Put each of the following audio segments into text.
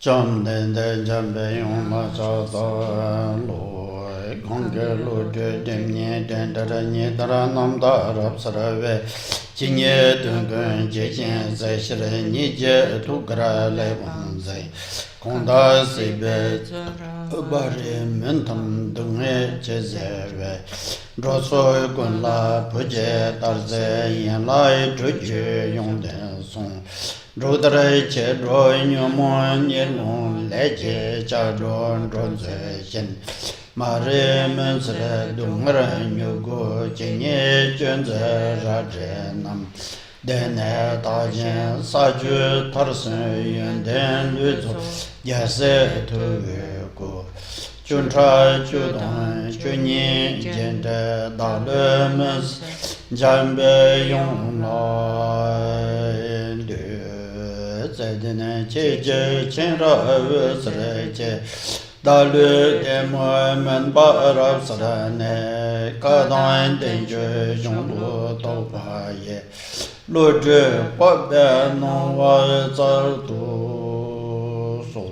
Chom den jambe yong ma cha da lo gong ge lo de dem nye den da ra nye da ra nam da rab sa ra ve chi nye dun gun je chen zai shi re ni je tu gra le wan zai kong da si be ba re men tam dung e che ze ve ro so gun la pu je tar ze yin lai tu je yong den song Rodare che roi nyomo nyelon leche cha ron ron ze shen Mare mensre dungra nyugo che nye chen ze ra je nam Dene ta jen sa ju tar sen yun den lu zo yase tu we go Chun tra chu don chu nyi jen de da le mens jambe yong lai lu Zedine che che chen ra sre che da lu de mo men ba ra sra ne ka dan den je jong lu to ba ye lu zhe pa be no wa za tu so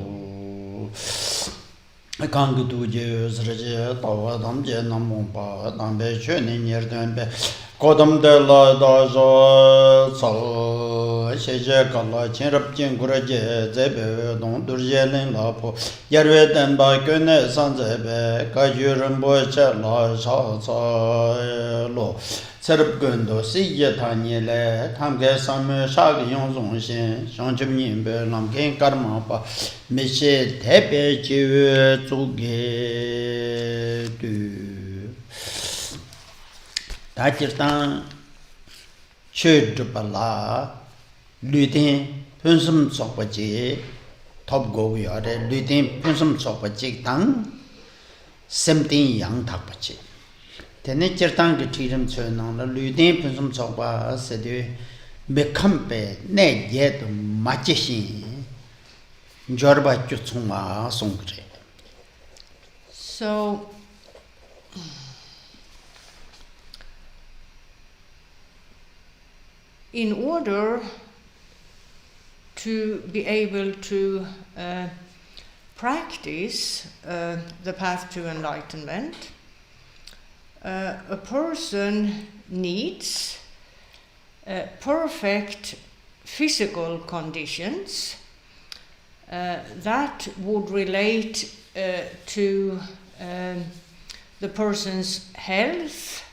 Kang du je sre je ta wa dam je nam mo pa dam be che ni nyer den be Kodam de la da zo so she je ka la chen rap chen gu ra je ze be dong dur je len la po yar we den ba ke ne san ze be ka ju ren bo che la sa sa lo serap gun do si ye ta ni le tham ge sam me sha ge yong zong xin xiang chim yin be lam ken karma pa me she te be ji zu ge du 다jirtan Chödrak Lüten Punsum Tsokpaji Top Go Yore Lüten Punsum Tsokpaji Tang Semtin Yang Takpaji Tene Jirtan Ki Tirim Chönang Lüten Punsum Tsokpa Sedi Mekampe Ne Yed Machishin Jorba Chutsungma Songre So in order to be able to practice the path to enlightenment, a person needs perfect physical conditions that would relate to the person's health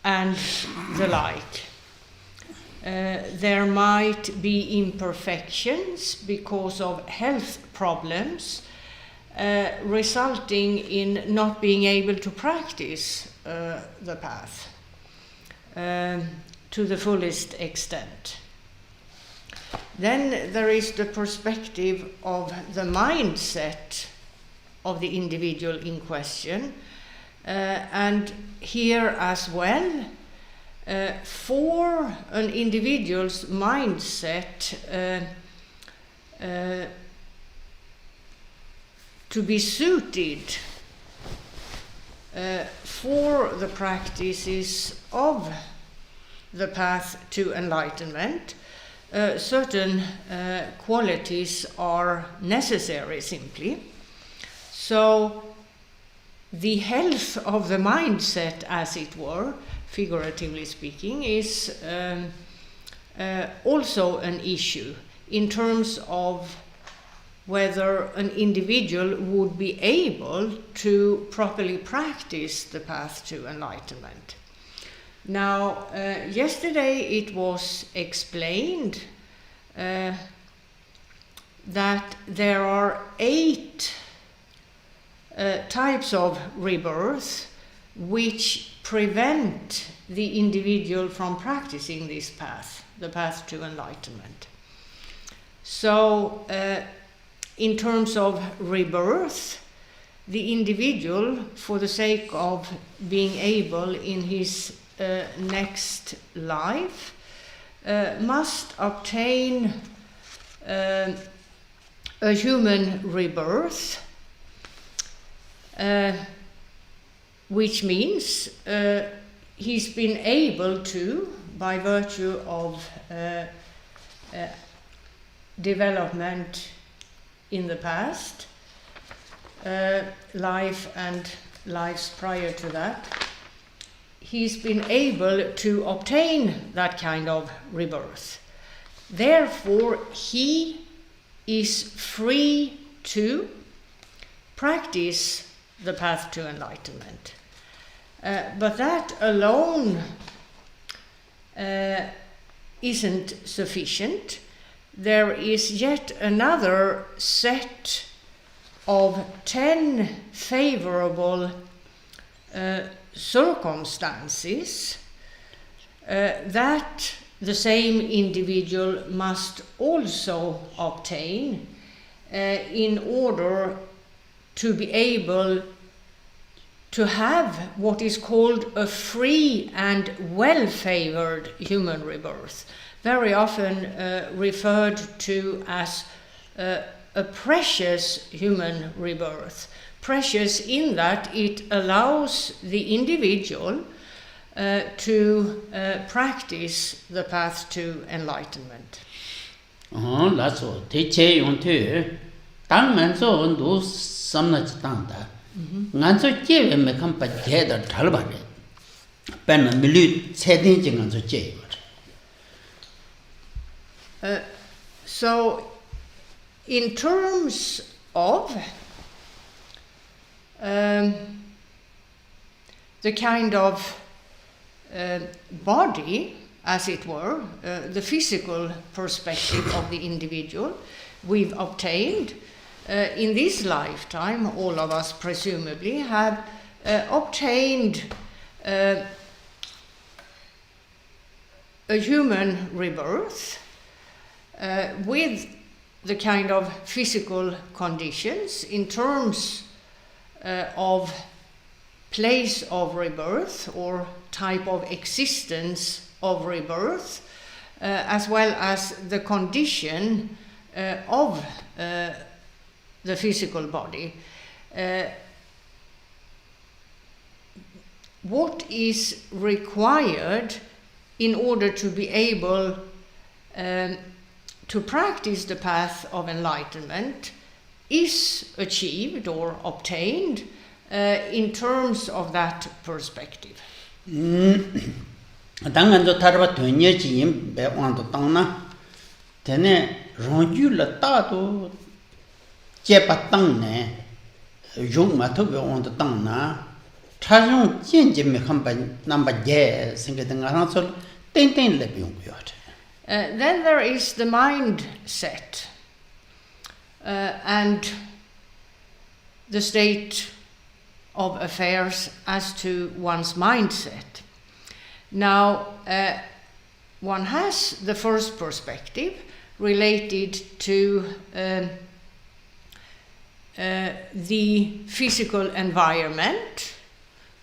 and the like. There might be imperfections because of health problems resulting in not being able to practice the path to the fullest extent. Then there is the perspective of the mindset of the individual in question. And here as well, for an individual's mindset to be suited for the practices of the path to enlightenment, certain qualities are necessary simply. So the health of the mindset, as it were, figuratively speaking, is also an issue in terms of whether an individual would be able to properly practice the path to enlightenment. Now, yesterday it was explained that there are 8 types of rebirth which prevent the individual from practicing this path, the path to enlightenment. So, in terms of rebirth, the individual, for the sake of being able in his next life, must obtain a human rebirth, which means he's been able to, by virtue of development in the past, life and lives prior to that, he's been able to obtain that kind of rebirth. Therefore, he is free to practice the path to enlightenment. But that alone isn't sufficient. There is yet another set of 10 favorable circumstances that the same individual must also obtain in order to be able to have what is called a free and well-favored human rebirth, very often referred to as a precious human rebirth. Precious in that it allows the individual to practice the path to enlightenment. That's all. Teacher, you want to? Tang man so on those some not tanda. Nganso jewe me kam pa jeda talbare. Pen milu sedin jing nganso jewe. So, in terms of the kind of body, as it were, the physical perspective of the individual we've obtained in this lifetime, all of us presumably have obtained a human rebirth with the kind of physical conditions in terms of place of rebirth or type of existence of rebirth, as well as the condition of the physical body. What is required in order to be able to practice the path of enlightenment is achieved or obtained in terms of that perspective. 당연히 다르바 되냐지 배wan도 땅나 되네 롱줄라 따도 제바땅네 용마토 배wan도 땅나 차종 진진미 한번 남바제 생각된가서 땡땡레 비용고요. Then there is the mindset and the state of affairs as to one's mindset. Now, one has the first perspective related to the physical environment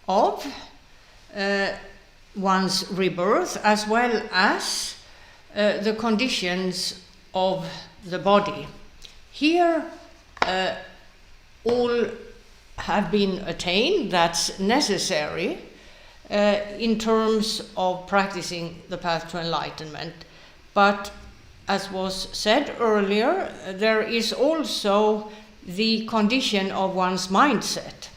of one's rebirth, as well as the conditions of the body. Here, all have been attained, that's necessary in terms of practicing the path to enlightenment. But as was said earlier, there is also the condition of one's mindset.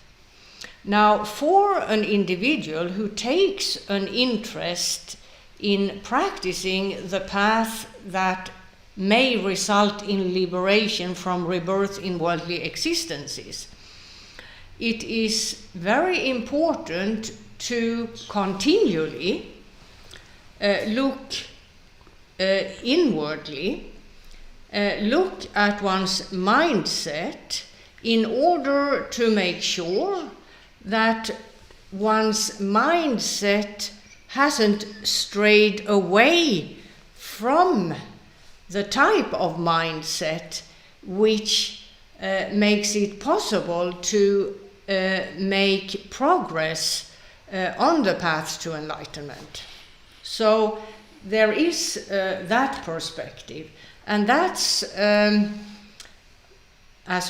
Now, for an individual who takes an interest in practicing the path that may result in liberation from rebirth in worldly existences, it is very important to continually look inwardly, look at one's mindset in order to make sure that one's mindset hasn't strayed away from the type of mindset which makes it possible to make progress on the path to enlightenment. So there is that perspective, and that's as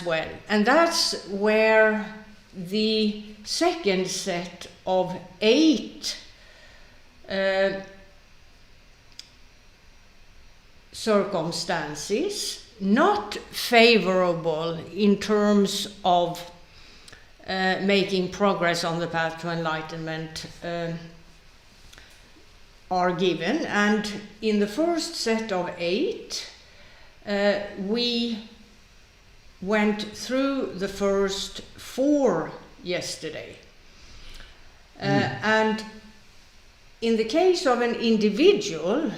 well. And that's where the second set of 8 circumstances, not favorable in terms of making progress on the path to enlightenment, are given. And in the first set of 8, we went through the first 4 yesterday. And in the case of an individual,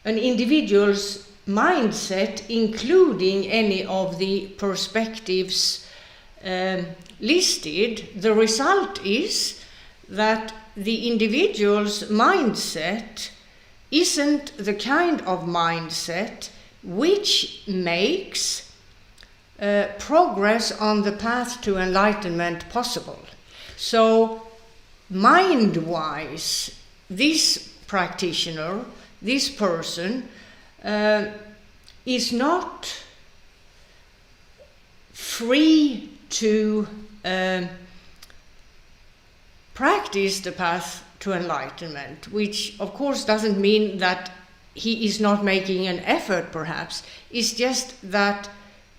an individual's mindset, including any of the perspectives listed, the result is that the individual's mindset isn't the kind of mindset which makes progress on the path to enlightenment possible. So, mind-wise, this practitioner, this person, is not free to practice the path to enlightenment, which of course doesn't mean that he is not making an effort, perhaps. It's just that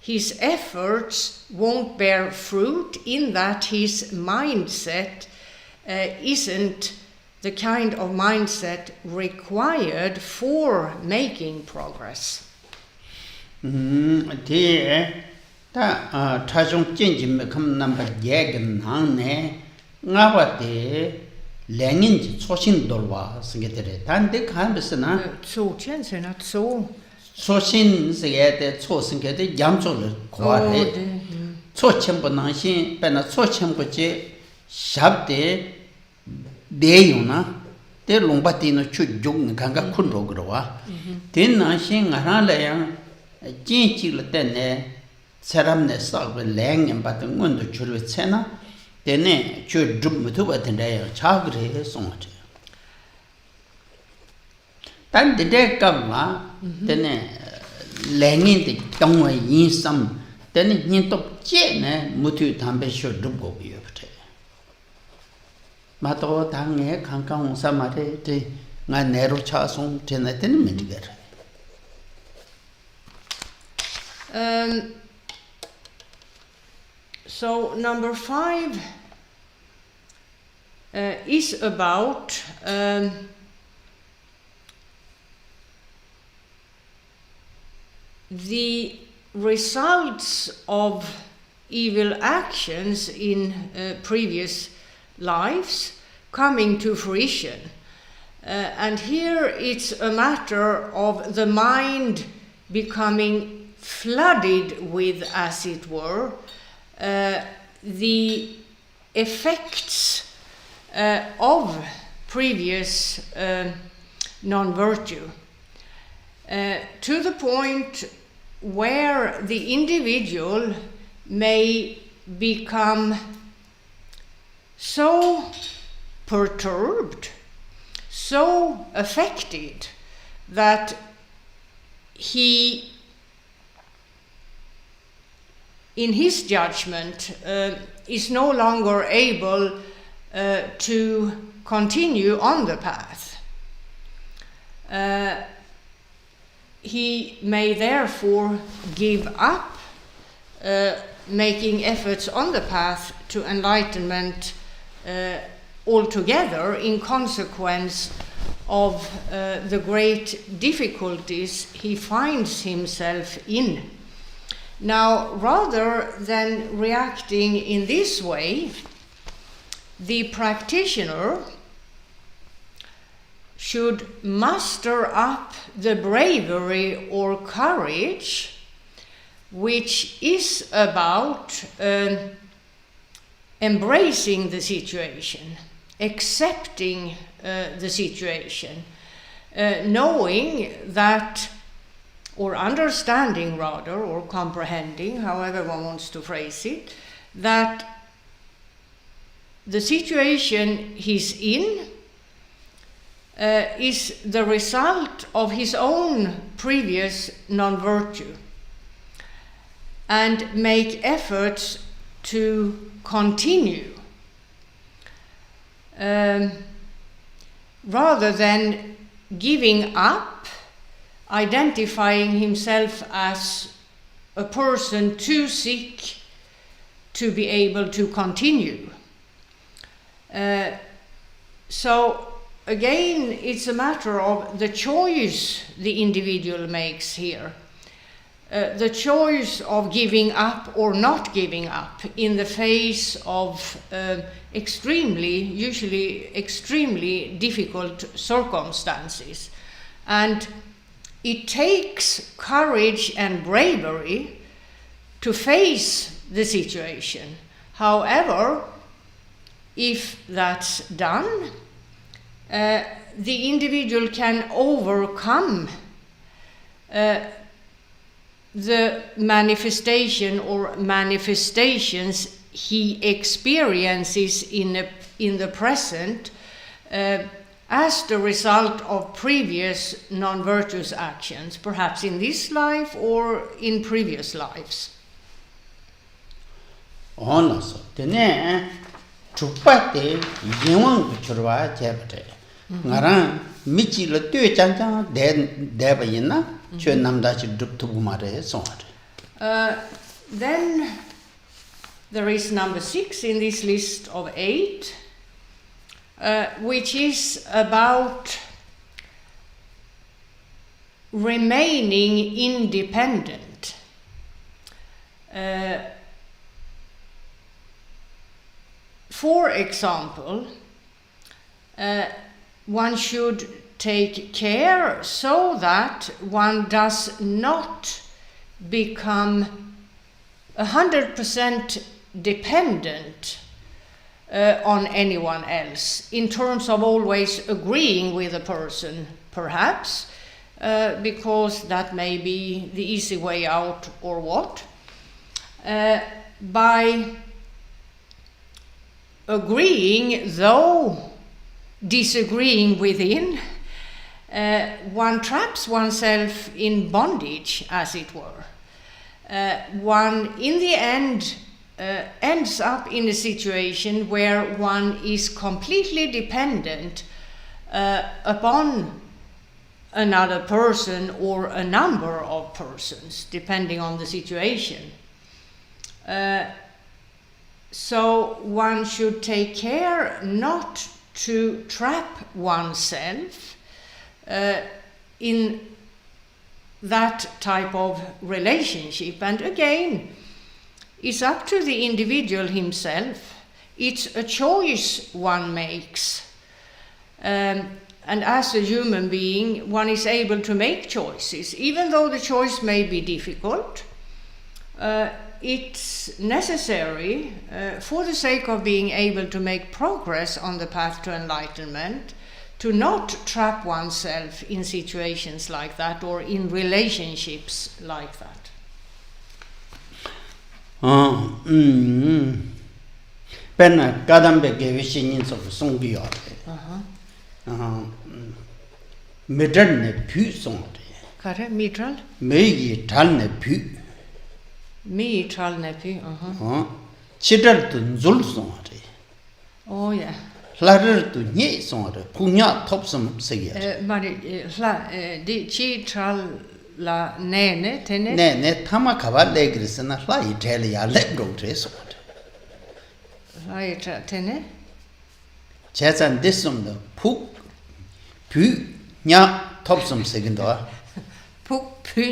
his efforts won't bear fruit in that his mindset isn't the kind of mindset required for making progress. Ta chajong chenji me kham number yegin nangne ngawate lengin ji choshin dolwa singetere tande khambesna Chochen se not so. choshin singete chosingete yamchol kware chochenbo nangshin pena chochenbo je shabde deyuna te longbati no chujung ganga khunro growa ten nangshin ngarala yang jinchi le tenne saramne sagbe leng bat ngundu chulwe chena tene chu drum mutu batende chagre songate tan de kamma tene lengin de tongwa yin sam tene yin top che ne mutu tambe sho drum go yobte mato 당에 강강 사마레 데 nga nero cha song tene tene mendiger. So number 5 is about the results of evil actions in previous lives coming to fruition. And here it's a matter of the mind becoming flooded with, as it were, the effects of previous non-virtue, to the point where the individual may become so perturbed, so affected, that he, in his judgment, is no longer able to continue on the path. He may therefore give up making efforts on the path to enlightenment altogether, in consequence of the great difficulties he finds himself in. Now, rather than reacting in this way, the practitioner should muster up the bravery or courage which is about embracing the situation, accepting the situation, knowing that, or understanding rather, or comprehending, however one wants to phrase it, that the situation he's in is the result of his own previous non-virtue, and make efforts to continue, rather than giving up, identifying himself as a person too sick to be able to continue. So again, it's a matter of the choice the individual makes here. The choice of giving up or not giving up in the face of usually extremely difficult circumstances. And it takes courage and bravery to face the situation. However, if that's done, the individual can overcome the manifestation or manifestations he experiences in the present as the result of previous non-virtuous actions, perhaps in this life or in previous lives. Honest, tene chupate yewang churwa chepte. Ngaran michi le tue chang deba yina chue namda chi drup tubu mare sonare. Then there is number 6 in this list of 8, which is about remaining independent. For example, one should take care so that one does not become 100% dependent on anyone else, in terms of always agreeing with a person, perhaps, because that may be the easy way out or what. By agreeing, though disagreeing within, one traps oneself in bondage, as it were. One, in the end, ends up in a situation where one is completely dependent upon another person or a number of persons, depending on the situation. So one should take care not to trap oneself in that type of relationship. And again, it's up to the individual himself. It's a choice one makes. And as a human being, one is able to make choices. Even though the choice may be difficult, it's necessary for the sake of being able to make progress on the path to enlightenment, to not trap oneself in situations like that or in relationships like that. Penna kadambe gevishin so songi Midral ne pu sonde. Kare midral? Meyi tal ne pu. Me tral ne pu. Chidal tu nzul sonde. Oh yeah. Larer tu nye sonde. Punya topsum sige. Mari di chi tral la nene tene. Ne tama kava legrisna la Italia lebro sonde. La tene. Chesan disum the pu nya topsum segundo. Pu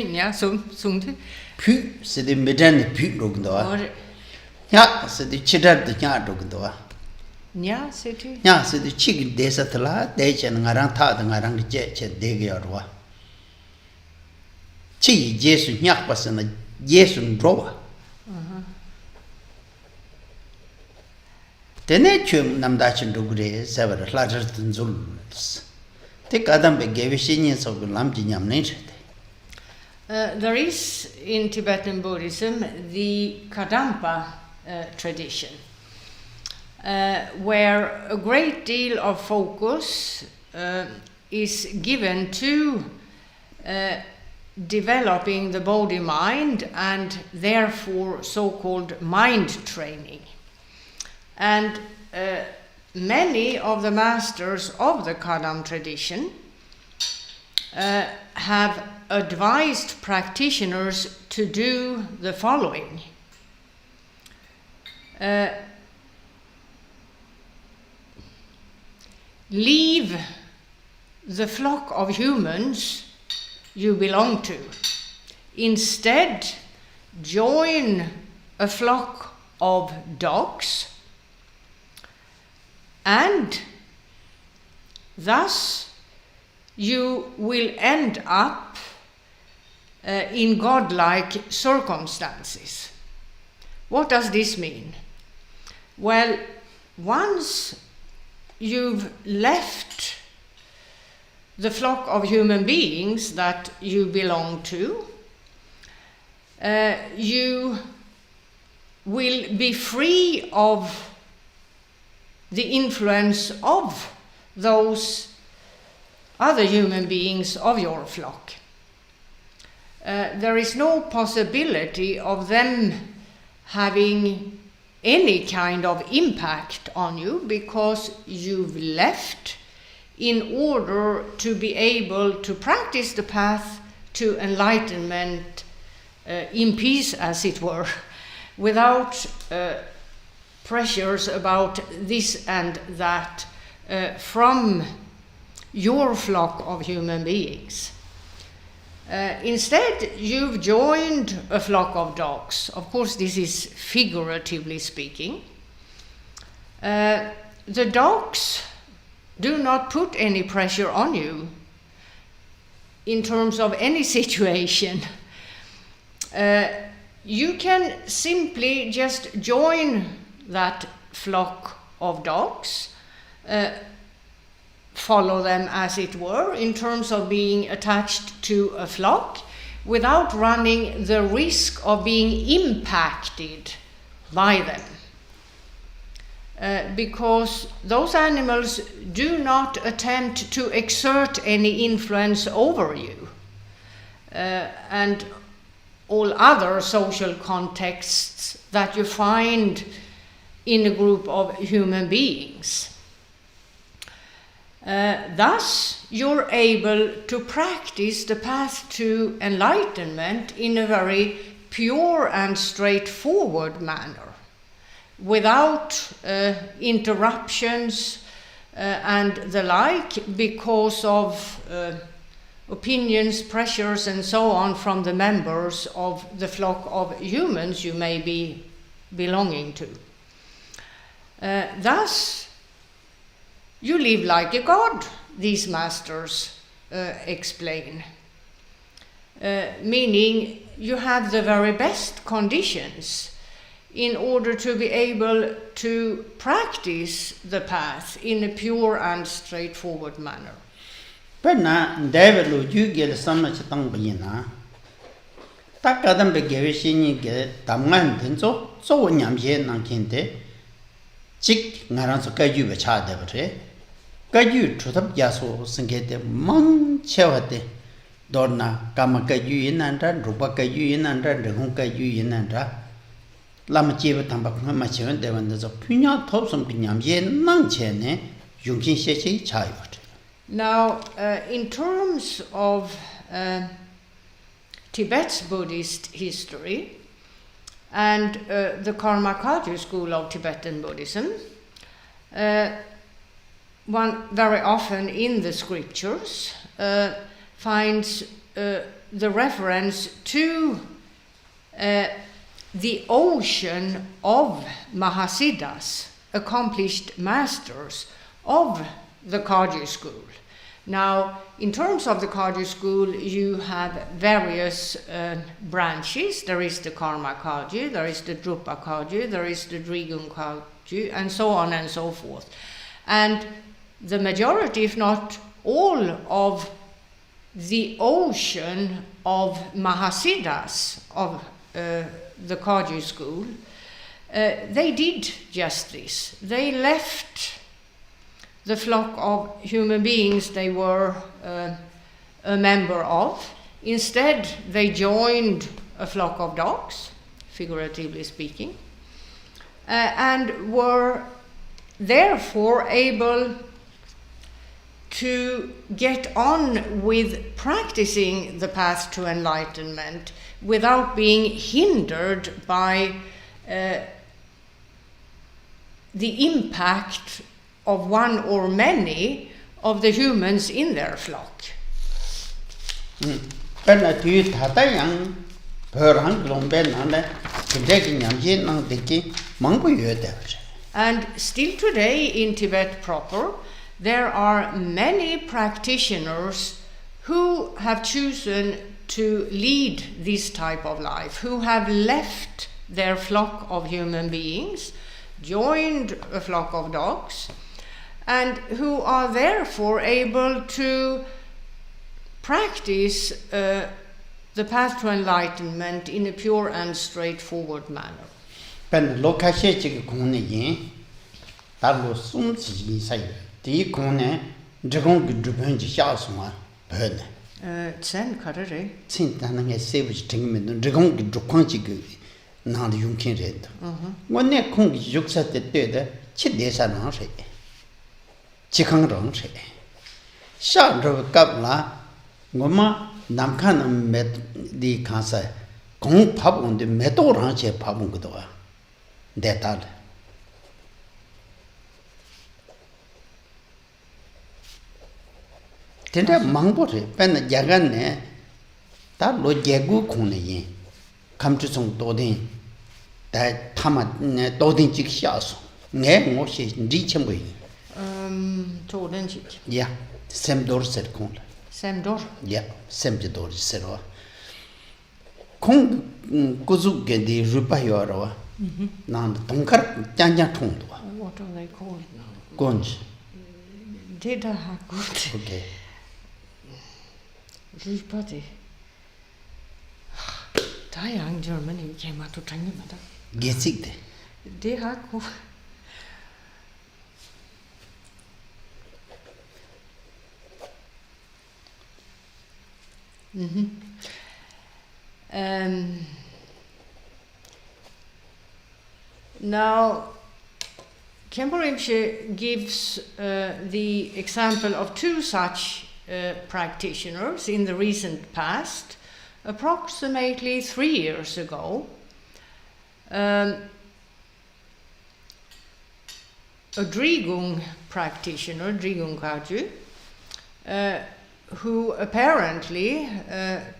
nya sum Pu se de medan pu rogndo. Nya se de chidar de nya rogndo. Nya se tu. Nya se de chig desatla de chen ngarang tha de ngarang je che de ge yarwa. Chi Jesu nya pasna Jesu ndrowa. Tene chum namdachin rugre sever lajar tunzuls. Te kadam be gevishin so lamji nyamne. There is in Tibetan Buddhism the Kadampa tradition, where a great deal of focus is given to developing the body-mind and therefore so-called mind training. And many of the masters of the Kadam tradition have advised practitioners to do the following. Leave the flock of humans you belong to. Instead, join a flock of dogs, and thus you will end up in godlike circumstances. What does this mean? Well, once you've left the flock of human beings that you belong to, you will be free of the influence of those other human beings of your flock. There is no possibility of them having any kind of impact on you, because you've left in order to be able to practice the path to enlightenment in peace, as it were, without pressures about this and that from your flock of human beings. Instead, you've joined a flock of dogs. Of course, this is figuratively speaking. The dogs do not put any pressure on you in terms of any situation. You can simply just join that flock of dogs, follow them, as it were, in terms of being attached to a flock, without running the risk of being impacted by them. Because those animals do not attempt to exert any influence over you. And all other social contexts that you find in a group of human beings. Thus, you're able to practice the path to enlightenment in a very pure and straightforward manner, without interruptions and the like, because of opinions, pressures, and so on from the members of the flock of humans you may be belonging to. Thus, you live like a god, these masters explain. Meaning you have the very best conditions in order to be able to practice the path in a pure and straightforward manner. Perna David Lu Jugel Sama Chitang Takadam Begavishini get Taman Tenzo, so Nyamje Nankinte, Chick Naranso Kaju Chadevre, Kaju Trutab Yaso, Singete, Mon Chevate, Dorna, Kamakaju in and Rubakaju in and Rehunka in and Lamachiva Tambak Machon, Devon, the Puna Topsum Pinyamje, Nanchene, Junkin Shechi Child. Now, in terms of Tibet's Buddhist history and the Karma Kagyu school of Tibetan Buddhism, one very often in the scriptures finds the reference to the ocean of Mahasiddhas, accomplished masters of the Kagyu school. Now, in terms of the Kagyu school, you have various branches. There is the Karma Kagyu, there is the Drupa Kagyu, there is the Drigun Kagyu, and so on and so forth. And the majority, if not all, of the ocean of Mahasiddhas of the Kagyu school, they did just this. They left the flock of human beings they were a member of. Instead, they joined a flock of dogs, figuratively speaking, and were therefore able to get on with practicing the path to enlightenment without being hindered by the impact of one or many of the humans in their flock. And still today in Tibet proper, there are many practitioners who have chosen to lead this type of life, who have left their flock of human beings, joined a flock of dogs, and who are therefore able to practice the path to enlightenment in a pure and straightforward manner. Tsen karare. Tsen tanang sevish tingmen dragong drukwanchi nang yunkin red. One neck kong yuksa the dead, chidesa nang she. Chikang rong she. Sha drove gabla, Goma Namkan met the cancer. Gong pub on the metal ranche pabungoa. Detal. Tenda mangbote, pen Jagane, that lo jagu kone, come to some dodin, that Tama dodin chick shas, ne moshi, reaching. Todenchik. Yeah, same door said Kong. Same door? Yeah, same door said. Kong Kuzu get the Rupayora, now the Tonkar Janja Tong. What are they called now? Gonj. Did I have good? Okay. Rupati. Dayang Germany came out to Tangma. Gets it. They have good. Now, Khenpo Rinpoche gives the example of two such practitioners in the recent past, approximately 3 years ago. A Drigung practitioner, Drigung Kaju, who apparently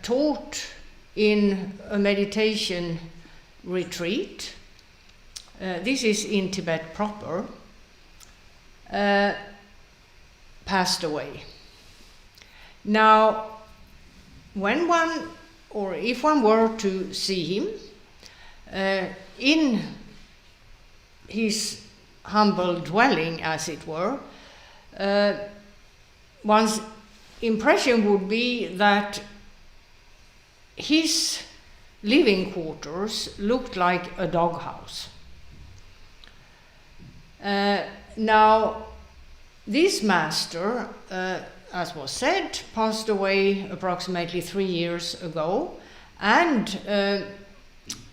taught in a meditation retreat. This is in Tibet proper, passed away. Now, when one, or if one were to see him, in his humble dwelling, as it were, one's impression would be that his living quarters looked like a doghouse. Now, this master, as was said, passed away approximately 3 years ago, and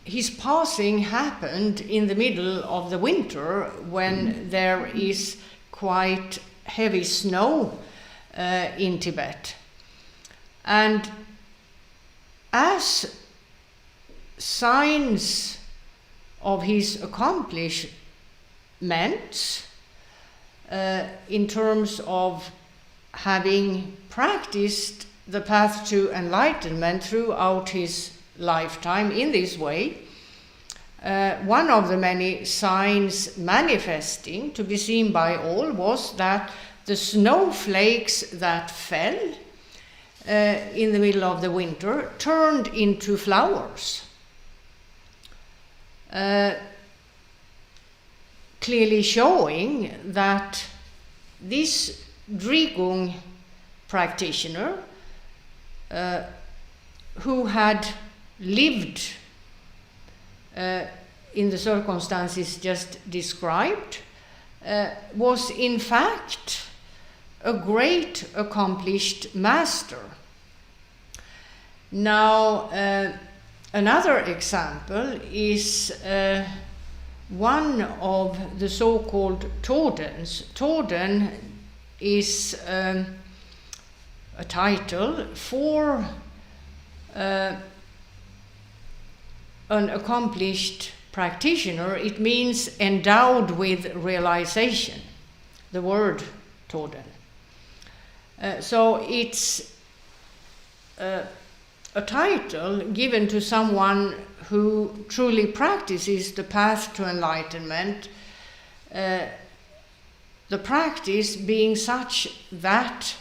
his passing happened in the middle of the winter when there is quite heavy snow in Tibet. And as signs of his accomplishments in terms of having practiced the path to enlightenment throughout his lifetime in this way, one of the many signs manifesting to be seen by all was that the snowflakes that fell in the middle of the winter turned into flowers, clearly showing that this Drigung practitioner, who had lived in the circumstances just described, was in fact a great accomplished master. Now, another example is one of the so-called Tordens. Torden is a title for an accomplished practitioner. It means endowed with realization, the word Toden. So it's a title given to someone who truly practices the path to enlightenment, the practice being such that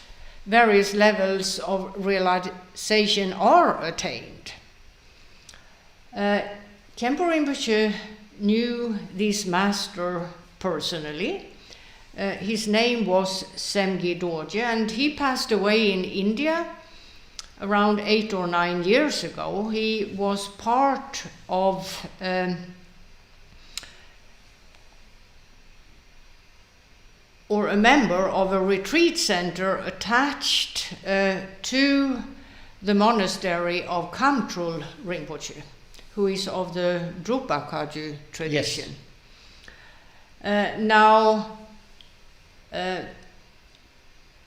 various levels of realization are attained. Khenpo Rinpoche knew this master personally. His name was Semgi Dorje, and he passed away in India around 8 or 9 years ago. He was part of or a member of a retreat center attached to the monastery of Kamtrul Rinpoche, who is of the Drupa Kagyu tradition. Yes.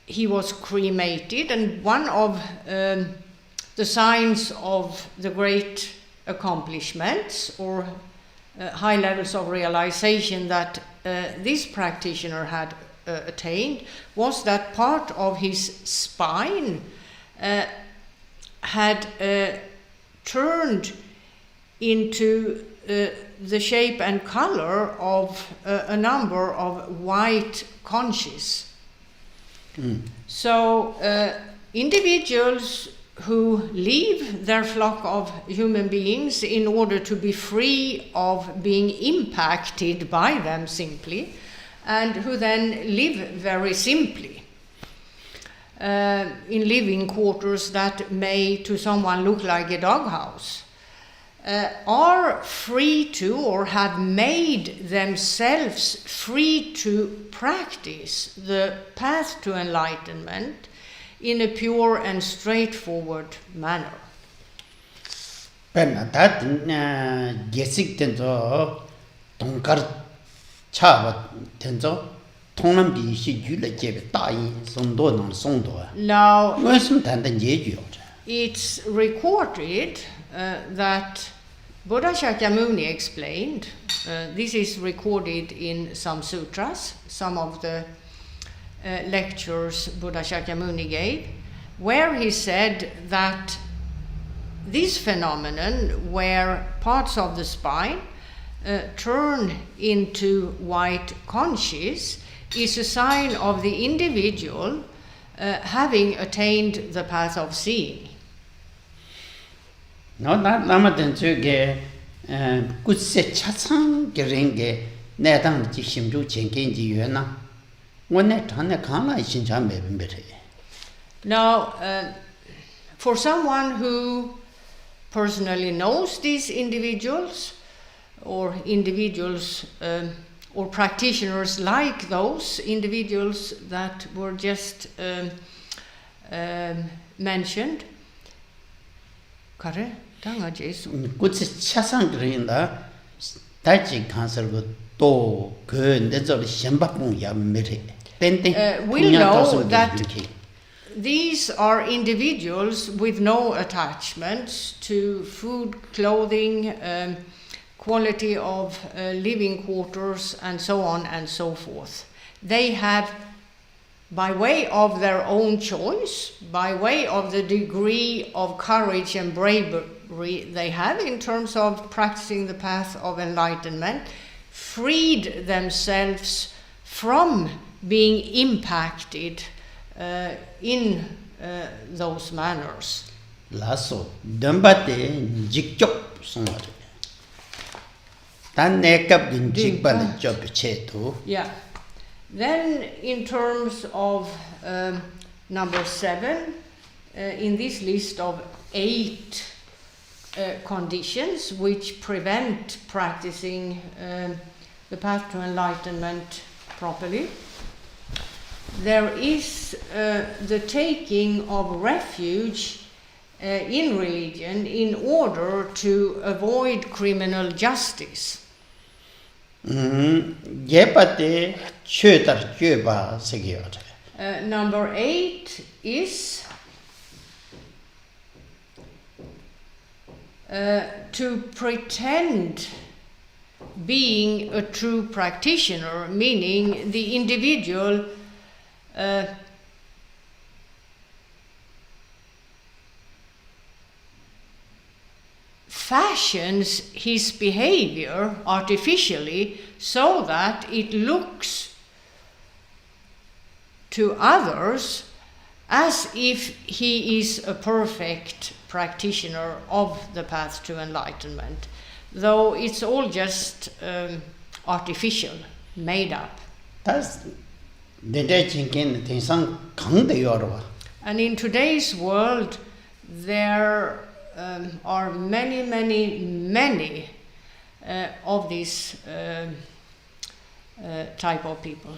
He was cremated, and one of the signs of the great accomplishments or high levels of realization that this practitioner had attained was that part of his spine had turned into the shape and color of a number of white conches. So individuals who leave their flock of human beings in order to be free of being impacted by them simply, and who then live very simply in living quarters that may to someone look like a doghouse, are free to or have made themselves free to practice the path to enlightenment in a pure and straightforward manner. Now, it's recorded that Buddha Shakyamuni explained, this is recorded in some sutras, some of the lectures Buddha Shakyamuni gave, where he said that this phenomenon where parts of the spine turn into white conches is a sign of the individual having attained the path of seeing. No, that Lamadan Chuge good set Chatsang Geringe, Nedang Jishimju Chenkinji Yuena. When that Tana Kana Shinjam Better. Now, for someone who personally knows these individuals, or practitioners like those individuals that were just mentioned, will know that these are individuals with no attachments to food, clothing, quality of living quarters, and so on and so forth. They have, by way of their own choice, by way of the degree of courage and bravery they have in terms of practicing the path of enlightenment, freed themselves from being impacted in those manners. Lasso, Dumbate, Jikjop, somebody. Then neck up in Jigbal job cheto. Yeah. Then, in terms of number 7, in this list of 8 conditions which prevent practicing the path to enlightenment properly, there is the taking of refuge in religion in order to avoid criminal justice. Yepate Chödrak Jöba Sakya. Number 8 is to pretend being a true practitioner, meaning the individual fashions his behavior artificially so that it looks to others as if he is a perfect practitioner of the path to enlightenment, though it's all just artificial, made up. And in today's world, there are many of these type of people.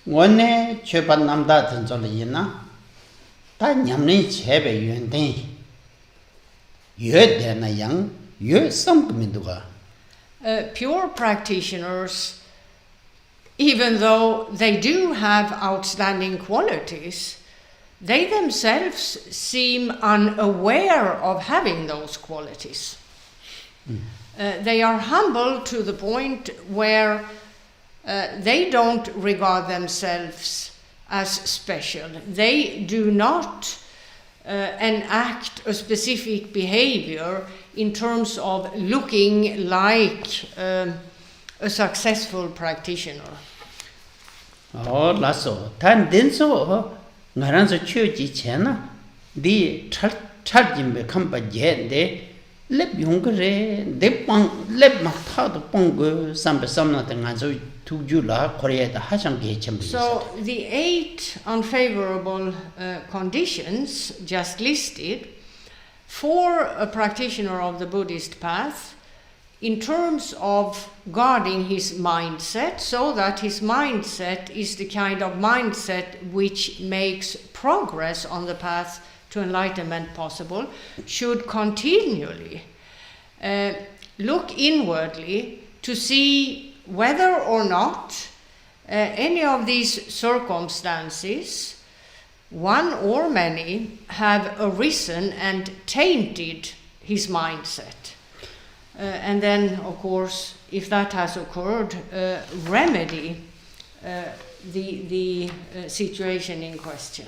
원에 최반 남다 던절이나 다 냠는 제배 유엔된 유에되나 양 유성금인도가 Pure practitioners, even though they do have outstanding qualities, they themselves seem unaware of having those qualities. They are humble to the point where they don't regard themselves as special. They do not enact a specific behavior in terms of looking like a successful practitioner. 라서 단 된소 나란서 취지 챤나 디 찰짐베 컴바 제데 렙 용그레 데빵 렙 막타도 뻥고 삼베 삼나데 간서 두줄라 코리아다 하장게 쳔비. So the 8 unfavorable conditions just listed for a practitioner of the Buddhist path in terms of guarding his mindset, so that his mindset is the kind of mindset which makes progress on the path to enlightenment possible, should continually look inwardly to see whether or not any of these circumstances, one or many, have arisen and tainted his mindset. And then, of course, if that has occurred, remedy the situation in question.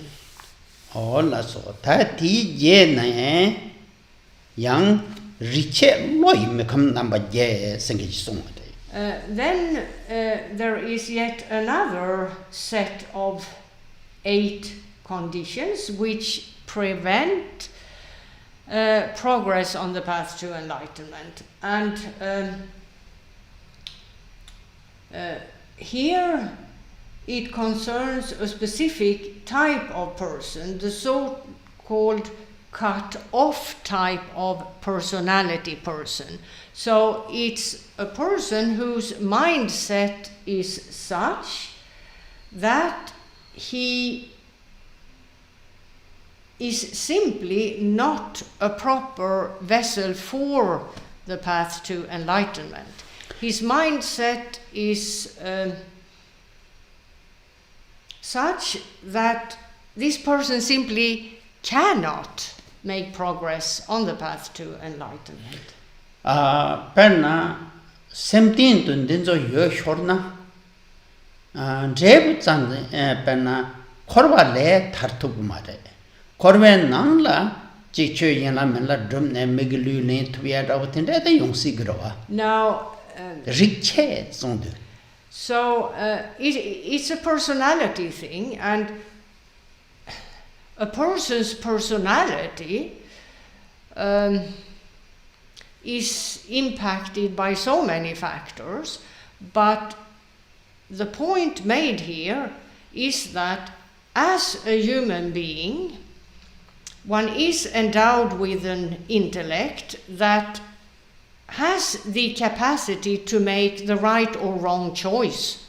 라서 다디 예네 양 리체 로이메 컴 남바 예 생기지 송어데. Then there is yet another set of 8 conditions which prevent progress on the path to enlightenment. And here it concerns a specific type of person, the so-called cut-off type of personality person. So it's a person whose mindset is such that he is simply not a proper vessel for the path to enlightenment. His mindset is such that this person simply cannot make progress on the path to enlightenment. penna semtin tun denzo yo shorna jebu zan penna korba le tartu mare korben nangla jichu yena menla drum ne meglu ne tuya da wotin da yongsi growa Now riche zonde. so it's a personality thing, and a person's personality is impacted by so many factors, but the point made here is that as a human being, one is endowed with an intellect that has the capacity to make the right or wrong choice.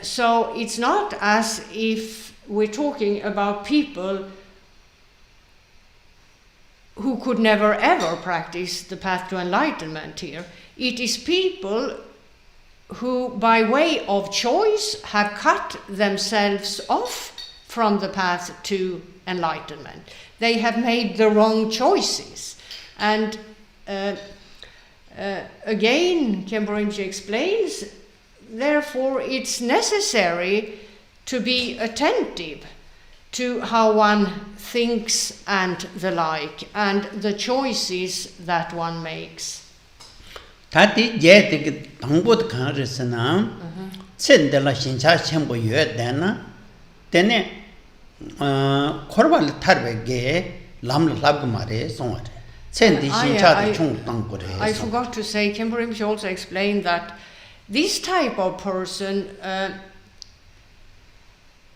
So it's not as if we're talking about people who could never ever practice the path to enlightenment here. It is people who by way of choice have cut themselves off from the path to enlightenment. They have made the wrong choices. And again, Khenpo Rinpoche explains, therefore it's necessary to be attentive to how one thinks and the like, and the choices that one makes. Tati je de dangbo de kan resana chen de la shincha chenbo yue dena tene korba tarbe ge lam lab mare songare chen de shincha de chung dangbo re. I forgot to say, Khenpo Rinpoche also explained that this type of person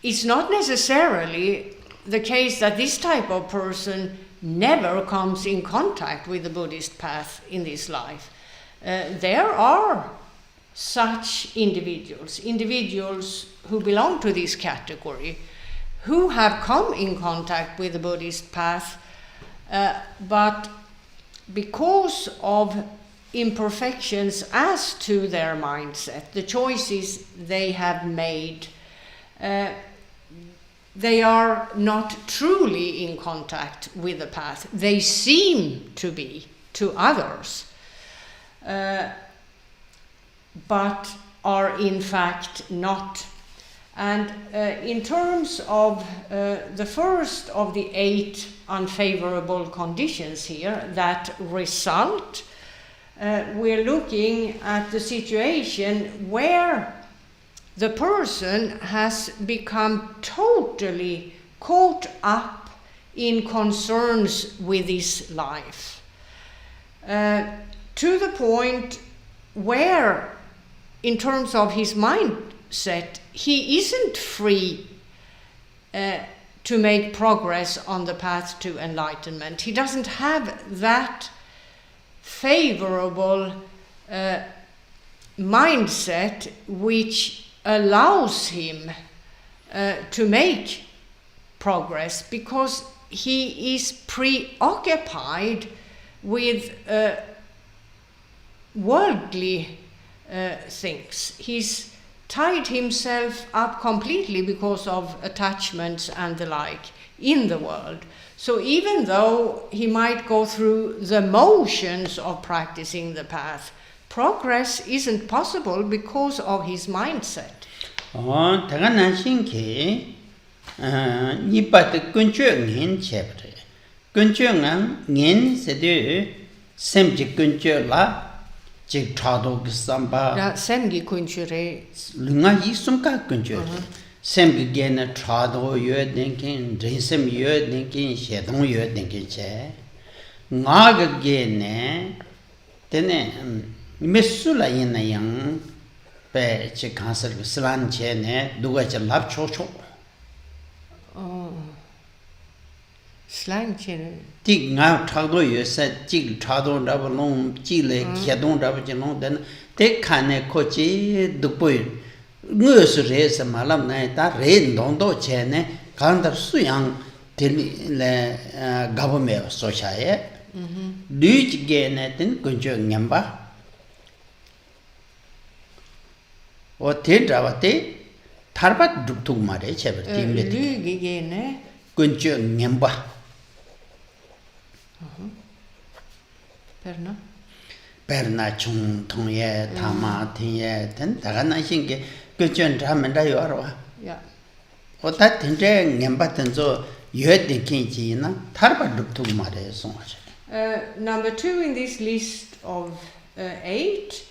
it's not necessarily the case that this type of person never comes in contact with the Buddhist path in this life. There are such individuals who belong to this category, who have come in contact with the Buddhist path, but because of imperfections as to their mindset, the choices they have made, they are not truly in contact with the path. They seem to be to others, but are in fact not. And in terms of the first of the 8 unfavorable conditions here that result, we're looking at the situation where the person has become totally caught up in concerns with his life, to the point where, in terms of his mindset, he isn't free to make progress on the path to enlightenment. He doesn't have that favorable mindset which allows him to make progress, because he is preoccupied with worldly things. He's tied himself up completely because of attachments and the like in the world. So even though he might go through the motions of practicing the path, progress isn't possible because of his mindset. Oh, Tagananshinki, Nipat Kunchu Nin chapter. Kunchu Nin Sedu, Semji Kunchu La, Jig Tado Samba, Semgi Kunchure, Lunga Yisumka Kunchu, Semgi Gena Trado Yue Dinkin, Drinsem Yue Dinkin, Shedon Yue Dinkin Che, Naga Gene, Tene. Missula in a young Pech Council Slan Chene, do a lap chocho. Oh, slang chene. Dig now Tado, you said Jig Tado double long, Chile, Kiadon double, then take Cane Cochi, Dupuy, Nurse race a malam night, that rain don't do chene, can't have so young till government so shy. Do you gain it in Kunjo Nyamba? O Tedravate, Tarbat Duktu Mare, Chever, Lugigene. Kunjo Nyamba. Perna? Perna Chung, Tonye, Tama, Tinye, Ten Tagana Shinke, Kunjon Dramanda Yorwa. Yeah. O that Tendre Nyamba Tenzo, you had the Kinchina, Tarbat Duktu Mare, so much. Number 2 in this list of 8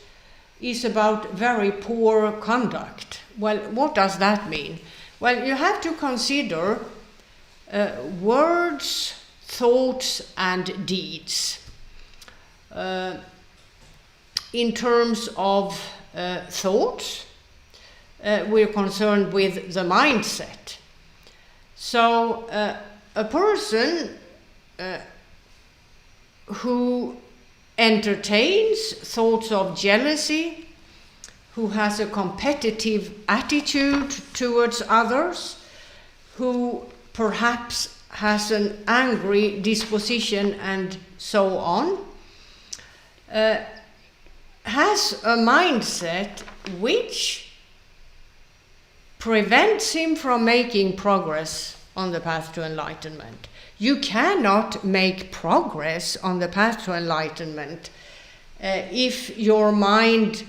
is about very poor conduct. Well, what does that mean? Well, you have to consider words, thoughts, and deeds. In terms of thoughts, we're concerned with the mindset. So, a person who entertains thoughts of jealousy, who has a competitive attitude towards others, who perhaps has an angry disposition and so on, has has a mindset which prevents him from making progress on the path to enlightenment. You cannot make progress on the path to enlightenment if your mind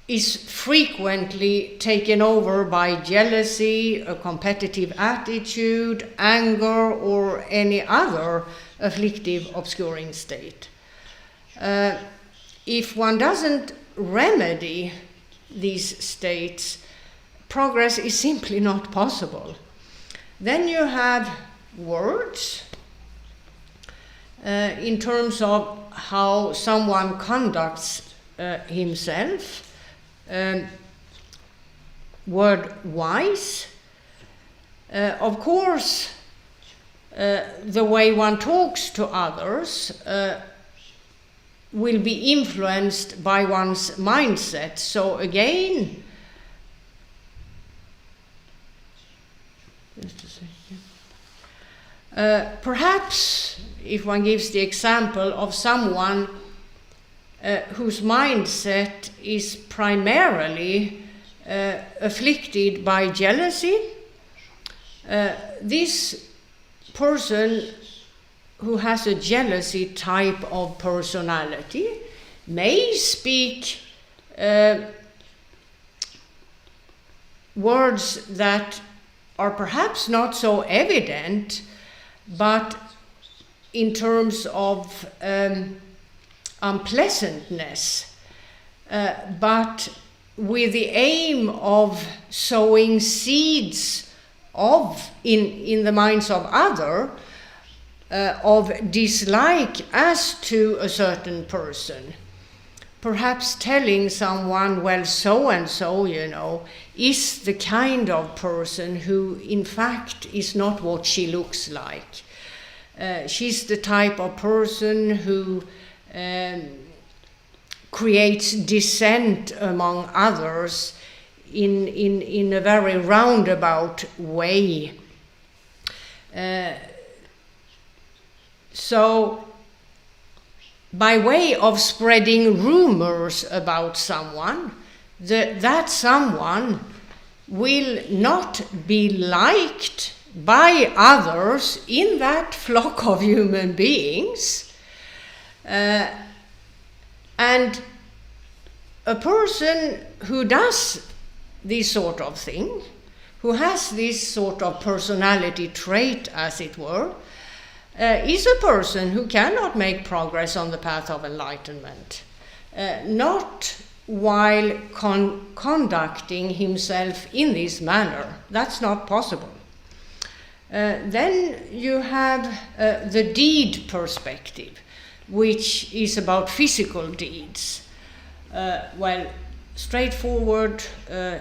is frequently taken over by jealousy, a competitive attitude, anger, or any other afflictive, obscuring state. If one doesn't remedy these states, progress is simply not possible. Then you have words in terms of how someone conducts himself. Word-wise, of course, the way one talks to others will be influenced by one's mindset. So again, perhaps if one gives the example of someone whose mindset is primarily afflicted by jealousy, this person who has a jealousy type of personality may speak words that are perhaps not so evident, but in terms of unpleasantness, but with the aim of sowing seeds in the minds of others of dislike as to a certain person. Perhaps telling someone, well, so and so, is the kind of person who in fact is not what she looks like. She's the type of person who creates dissent among others in a very roundabout way. So, by way of spreading rumors about someone, that someone will not be liked by others in that flock of human beings. And a person who does this sort of thing, who has this sort of personality trait, as it were, is a person who cannot make progress on the path of enlightenment, not while conducting himself in this manner. That's not possible. Then you have the deed perspective, which is about physical deeds. Straightforward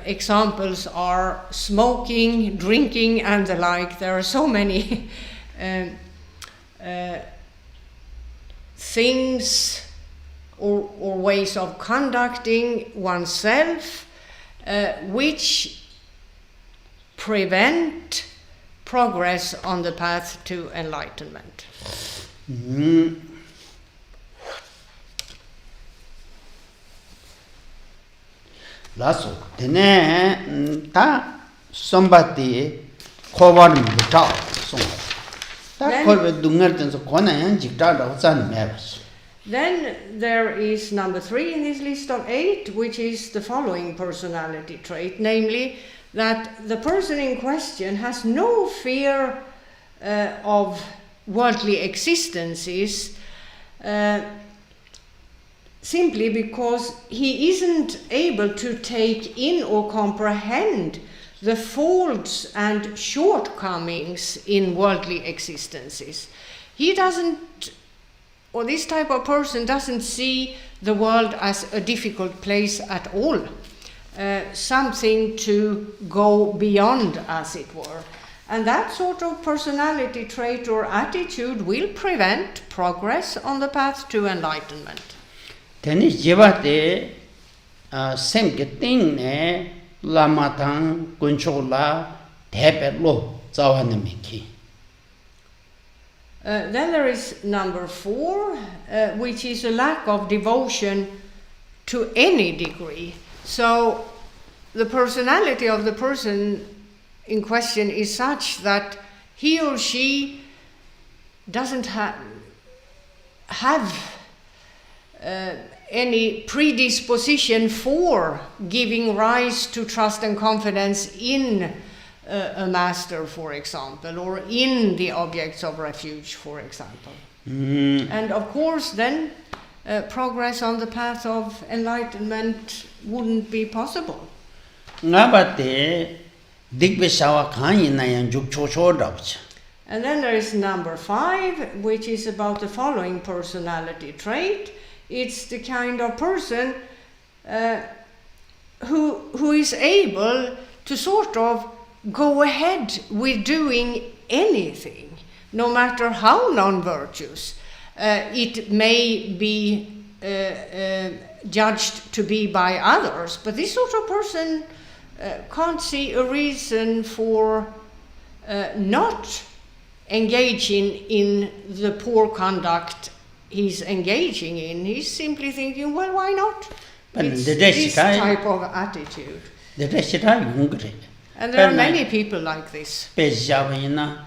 examples are smoking, drinking, and the like. There are so many things or ways of conducting oneself which prevent progress on the path to enlightenment. Lasso, tene ta somebody cover the top. Then there is number 3 in this list of 8, which is the following personality trait, namely that the person in question has no fear of worldly existences, simply because he isn't able to take in or comprehend the faults and shortcomings in worldly existences. He doesn't, or this type of person doesn't see the world as a difficult place at all, something to go beyond, as it were. And that sort of personality trait or attitude will prevent progress on the path to enlightenment. Tenis jivate semgeting lamatang kunchola tepelo zawanamiki. Then there is number 4, which is a lack of devotion to any degree. So the personality of the person in question is such that he or she doesn't have any predisposition for giving rise to trust and confidence in a master, for example, or in the objects of refuge, for example. And of course then progress on the path of enlightenment wouldn't be possible. And then there is number 5, which is about the following personality trait. It's the kind of person who is able to sort of go ahead with doing anything, no matter how non-virtuous it may be judged to be by others. But this sort of person can't see a reason for not engaging in the poor conduct he's engaging in. He's simply thinking, well, why not? It's this type of attitude. And there are many people like this. For example,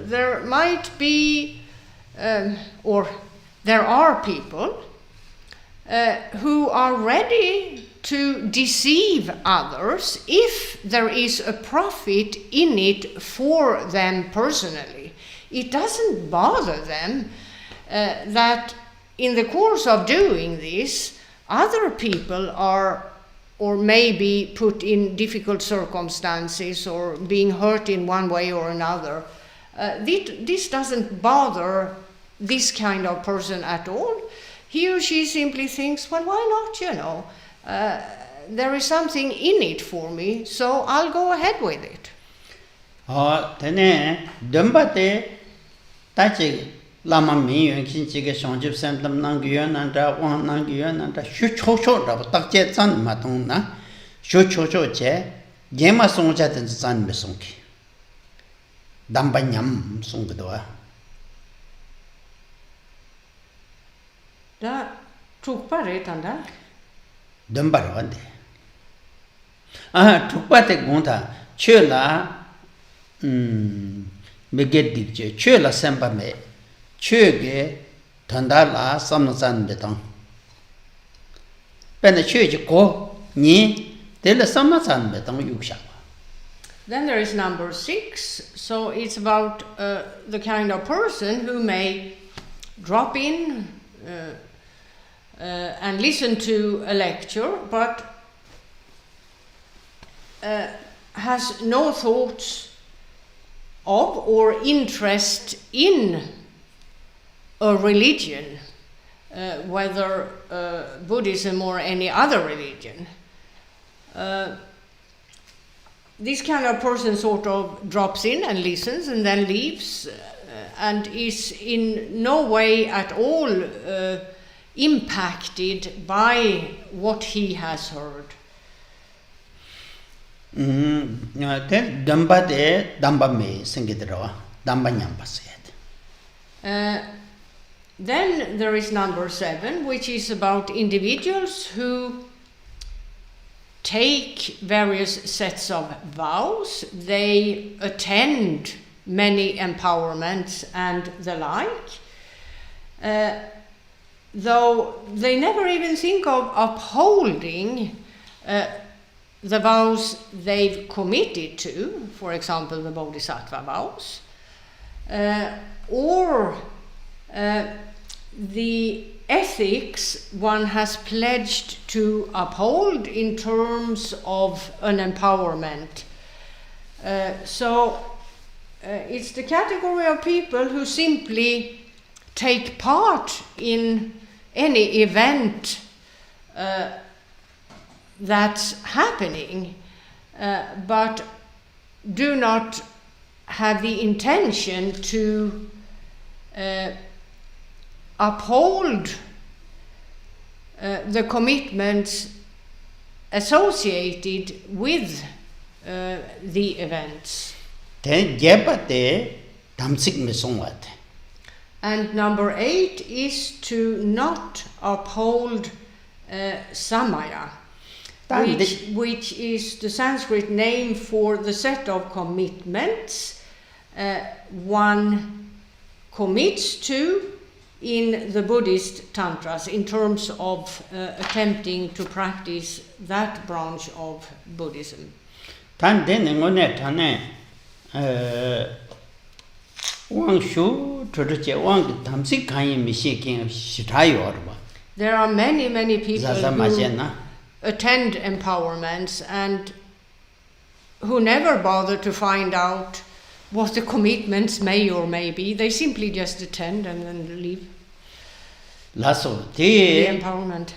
there might be, or there are people who are ready to deceive others if there is a profit in it for them personally. It doesn't bother them that in the course of doing this, other people are or may be put in difficult circumstances or being hurt in one way or another. This doesn't bother this kind of person at all. He or she simply thinks, well, why not, you know? There is something in it for me, so I'll go ahead with it. Lama Miyun Kinchige Shonjib Sentam Nangyuan and Wan Nangyuan and Shucho Tak San Matuna Shucho Che Yema Songjat and San Besonki Dambanyam Songdoa. Da Tukpa retanda? Dumbarwande. Tukpa te Gunta Chula Begedik Chula Sempa me. Chöge tandala samnasan betang. Pena chöge ko ni tele samnasan betang yuksha. Then there is number 6. So it's about the kind of person who may drop in and listen to a lecture, but has no thoughts of or interest in a religion, whether Buddhism or any other religion. This kind of person sort of drops in and listens and then leaves and is in no way at all impacted by what he has heard. Then there is number 7, which is about individuals who take various sets of vows. They attend many empowerments and the like, though they never even think of upholding the vows they've committed to, for example, the Bodhisattva vows, or the ethics one has pledged to uphold in terms of an empowerment. So it's the category of people who simply take part in any event that's happening, but do not have the intention to uphold the commitments associated with the events. And number 8 is to not uphold samaya, which is the Sanskrit name for the set of commitments one commits to in the Buddhist tantras in terms of attempting to practice that branch of Buddhism. There are many people who attend empowerments and who never bother to find out what the commitments may or may be. They simply just attend and then leave the empowerment.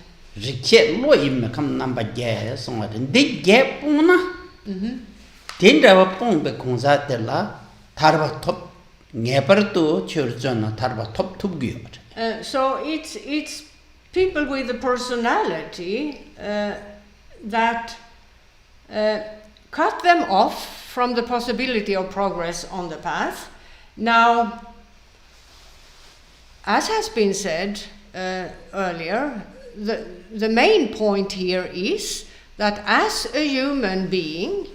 So it's people with a personality that cut them off from the possibility of progress on the path. Now, as has been said earlier, the main point here is that as a human being,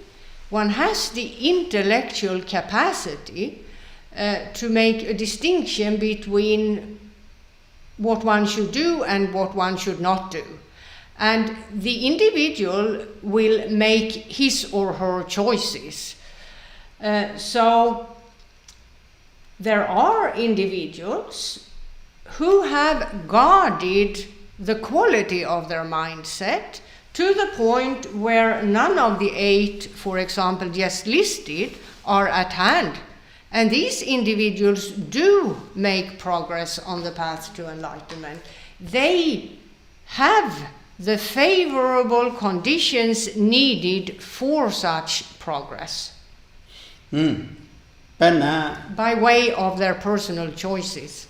one has the intellectual capacity to make a distinction between what one should do and what one should not do. And the individual will make his or her choices. So there are individuals who have guarded the quality of their mindset to the point where none of the 8, for example, just listed, are at hand. And these individuals do make progress on the path to enlightenment. They have the favorable conditions needed for such progress by way of their personal choices.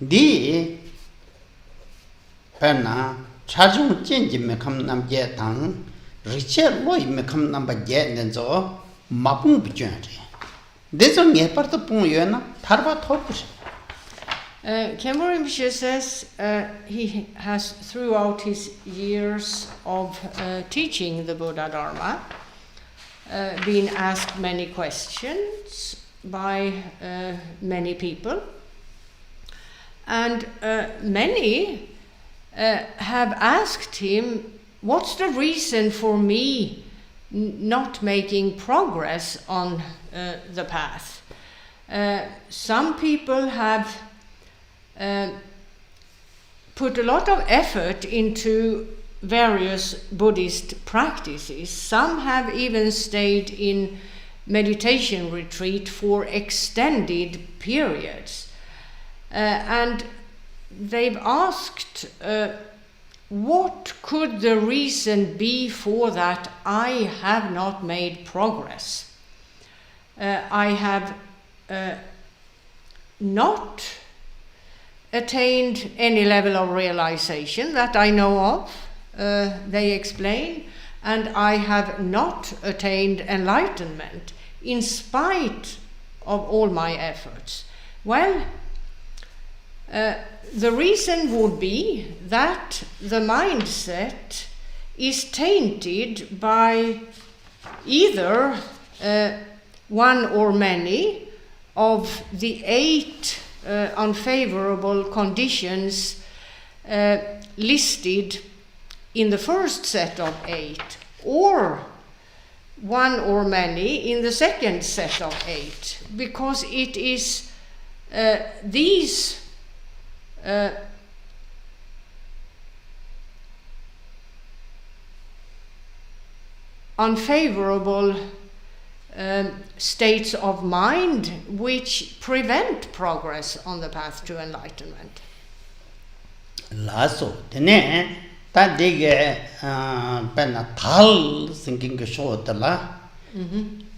Di penna chajung chenji me kham nam je tang riche loi me kham nam ba je nen zo mapung bu chen de deso nge par to pung yo na tharba thop Khenpo Rinpoche says he has throughout his years of teaching the Buddha Dharma been asked many questions by many people. And many have asked him, what's the reason for me not making progress on the path? Some people have put a lot of effort into various Buddhist practices. Some have even stayed in meditation retreat for extended periods. And they've asked, what could the reason be for that I have not made progress? I have not attained any level of realization that I know of, they explain, and I have not attained enlightenment in spite of all my efforts. Well, the reason would be that the mindset is tainted by either one or many of the 8 unfavorable conditions listed in the first set of 8, or one or many in the second set of 8, because it is these unfavorable states of mind which prevent progress on the path to enlightenment. Lasso, tene, ta dege penna tal thinking short la.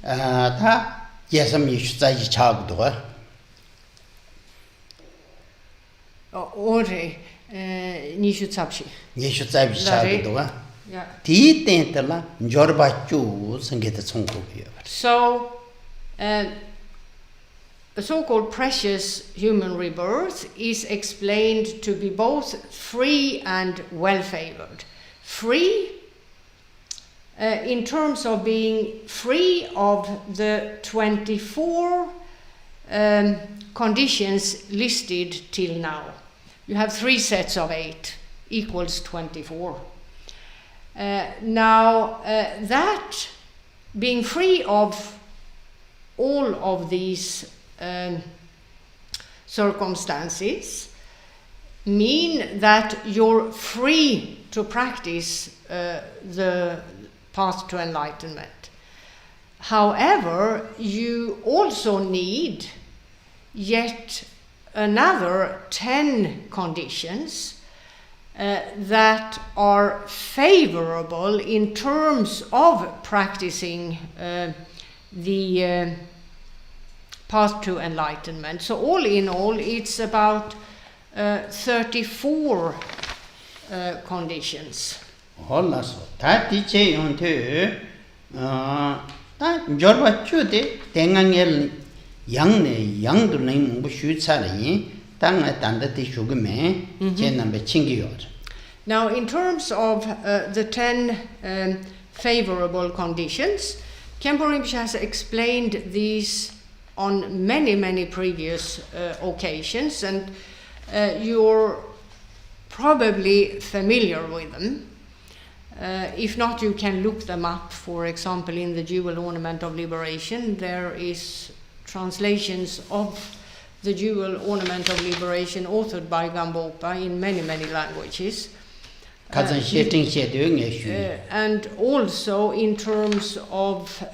Ta yesam yishzai chagdo. Ore nishu tsapshi. Yishzai chagdo. Yeah. Ti tentala njorba chu sangeta tsongko biyo. So, a so-called precious human rebirth is explained to be both free and well-favored. Free in terms of being free of the 24 conditions listed till now. You have 3 sets of 8 equals 24. That being free of all of these circumstances mean that you're free to practice the path to enlightenment. However, you also need yet another 10 conditions that are favorable in terms of practicing the path to enlightenment. So all in all, it's about 34 conditions. Hollaso, ta tiche yonte ta njorba chude tengangel yangne yangdu ning bu shu tsari tanga tanda ti shugume chenambe chingiyor. Now, in terms of the 10 favorable conditions, Khenpo Rinpoche has explained these on many, many previous occasions, and you're probably familiar with them. If not, you can look them up. For example, in the Jewel Ornament of Liberation, there is translations of the Jewel Ornament of Liberation authored by Gampopa in many, many languages. And also in terms of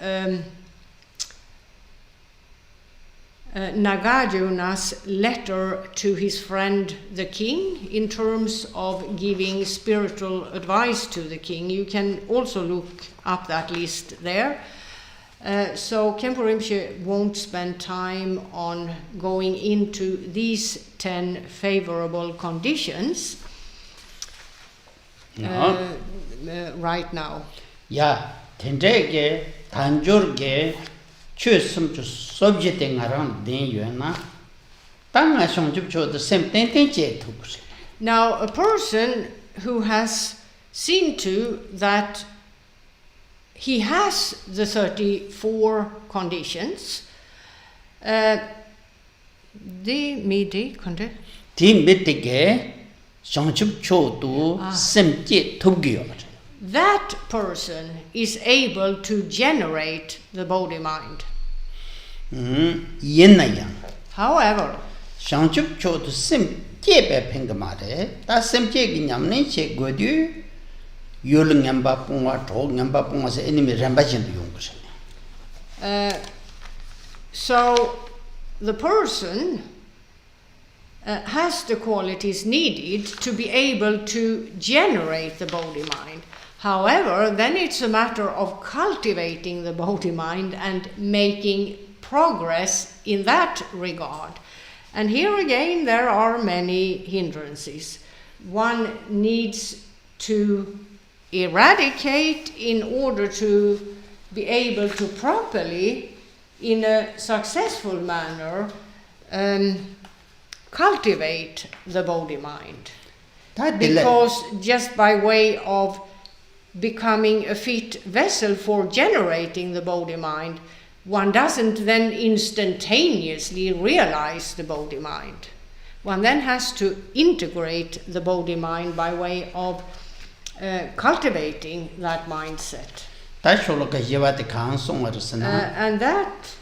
Nagarjuna's letter to his friend the king, in terms of giving spiritual advice to the king. You can also look up that list there. So Khenpo Rinpoche won't spend time on going into these 10 favorable conditions right now. Yeah, tendege tanjurge chusum chu subject ngaran den yuena tanga shongjup cho the same ten che thukus. Now, a person who has seen to that he has the 34 conditions, di kunde Ti mitige shongjup cho tu same che thugyo. That person is able to generate the body mind. However, shangchup cho tu sim che be peng ma de ta sim che gi nyam ne che go du yul ngamba pungwa tho ngamba pungwa se enemy ramba jin yong ko. So the person has the qualities needed to be able to generate the body mind. However, then it's a matter of cultivating the body mind and making progress in that regard. And here again, there are many hindrances. One needs to eradicate in order to be able to properly, in a successful manner, cultivate the body mind. Because just by way of becoming a fit vessel for generating the body mind, one doesn't then instantaneously realize the body mind. One then has to integrate the body mind by way of cultivating that mindset. And that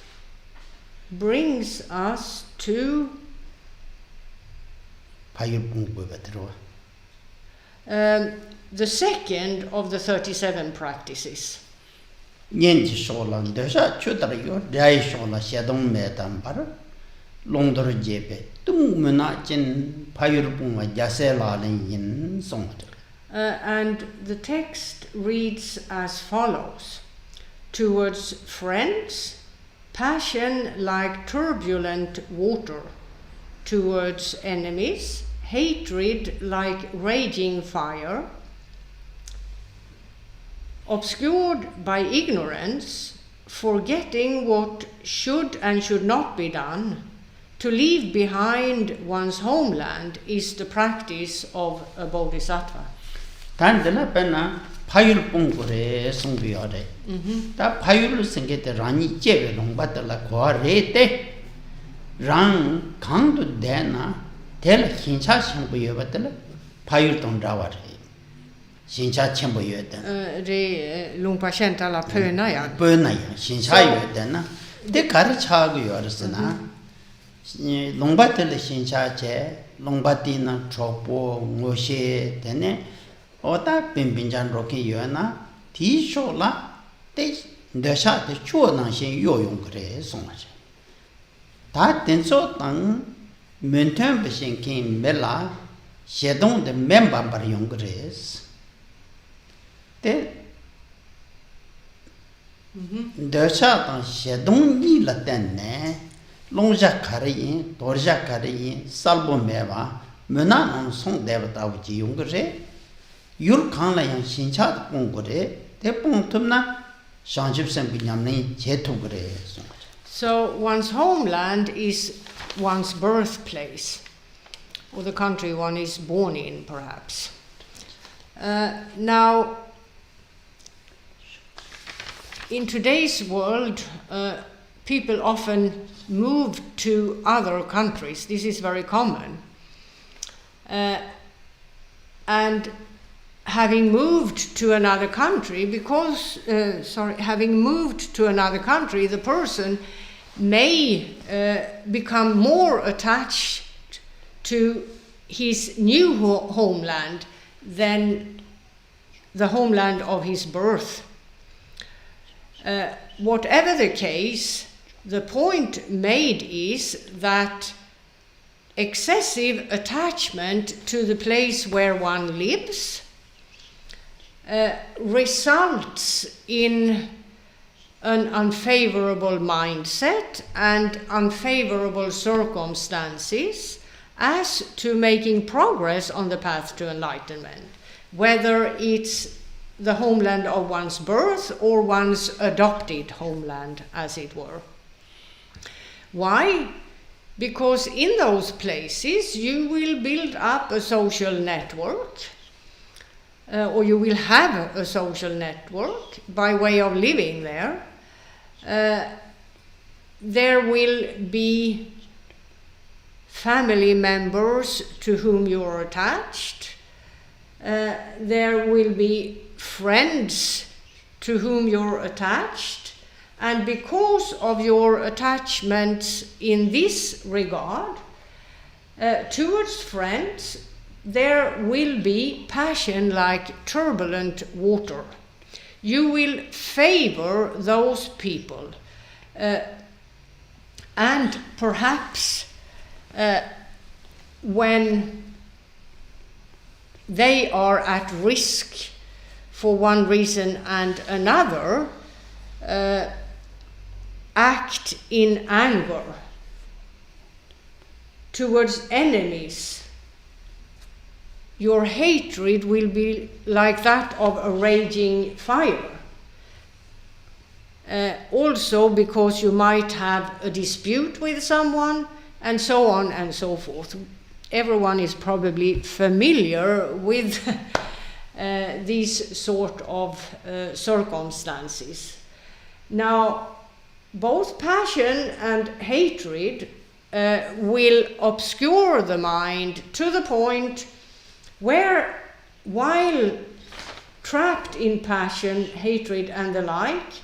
brings us to the second of the 37 practices. Yenji sholan desha Chödrak yo rai shola shedong medan bar longdor jebe tum mena jin payur bunga jase lalin yin song. And the text reads as follows: towards friends, passion like turbulent water; towards enemies, hatred like raging fire; obscured by ignorance, forgetting what should and should not be done, to leave behind one's homeland is the practice of a bodhisattva. 단데나 페나 파율 뽕고레 성비어레 다 파율을 생게데 라니 제베 농바들라 고아레테 랑 강도 되나 될 신차 성비여버들 파율 동자와레 신차 첨보여든 Det Rinpoche talar pönaja. pönaja 신차여든 데 가르차고 여르스나 농바들 신차제 농바디나 초보 모시 되네 오다 빈빈잔 로케 요나 디쇼라 데 데샤 데 추어난신 요용 그래 송아제 다 된소 땅 멘템 베신킨 멜라 셰동 데 멤버버 용 그래스 데 데샤 땅 셰동 니라 텐네 롱자 카리 도르자 카리 살보 메바 메나는 송 데바타우지 용 그래 율 칸라양 신차 공고래 대봉 틈나 상집선 비냠네 제토 그래. So one's homeland is one's birthplace, or the country one is born in, perhaps. Now, in today's world, people often move to other countries. This is very common. And having moved to another country, having moved to another country, the person may become more attached to his new homeland than the homeland of his birth. Whatever the case, the point made is that excessive attachment to the place where one lives results in an unfavorable mindset and unfavorable circumstances as to making progress on the path to enlightenment, whether it's the homeland of one's birth or one's adopted homeland, as it were. Why? Because in those places you will build up a social network, or you will have a social network by way of living there. There will be family members to whom you are attached. There will be friends to whom you're attached. And because of your attachments in this regard, towards friends, there will be passion like turbulent water. You will favor those people. And perhaps when they are at risk for one reason and another, act in anger towards enemies. Your hatred will be like that of a raging fire. Also because you might have a dispute with someone, and so on and so forth. Everyone is probably familiar with these sort of circumstances. Now, both passion and hatred will obscure the mind to the point where, while trapped in passion, hatred, and the like,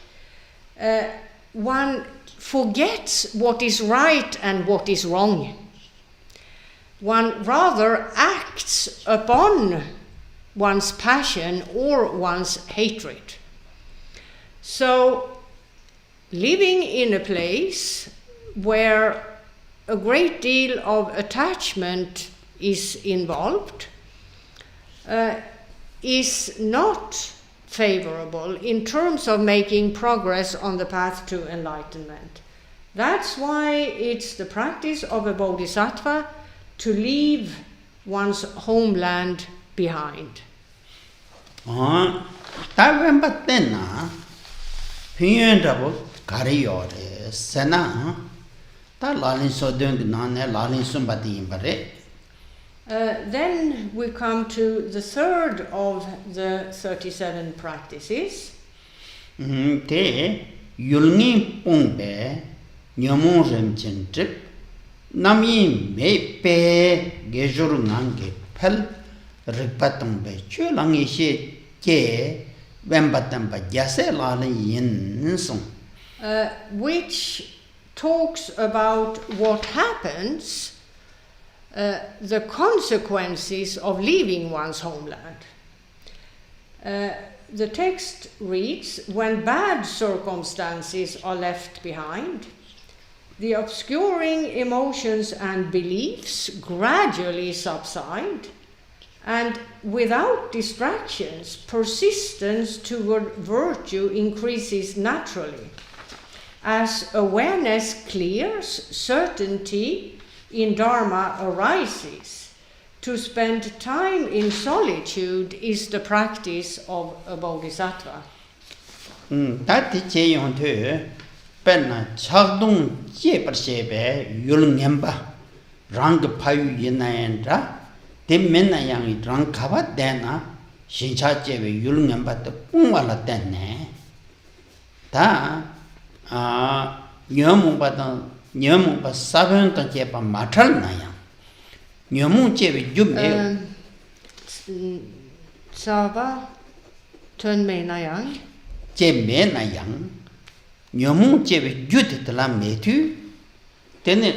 one forgets what is right and what is wrong. One rather acts upon one's passion or one's hatred. So, living in a place where a great deal of attachment is involved is not favorable in terms of making progress on the path to enlightenment. That's why it's the practice of a bodhisattva to leave one's homeland behind. Then we come to the third of the 37 practices. Which talks about what happens, the consequences of leaving one's homeland. The text reads, when bad circumstances are left behind, the obscuring emotions and beliefs gradually subside, and without distractions, persistence toward virtue increases naturally. As awareness clears, certainty in Dharma arises. To spend time in solitude is the practice of a bodhisattva. Sava Togme Nayang Chebe na yang nyomu chebe jut tala metu tene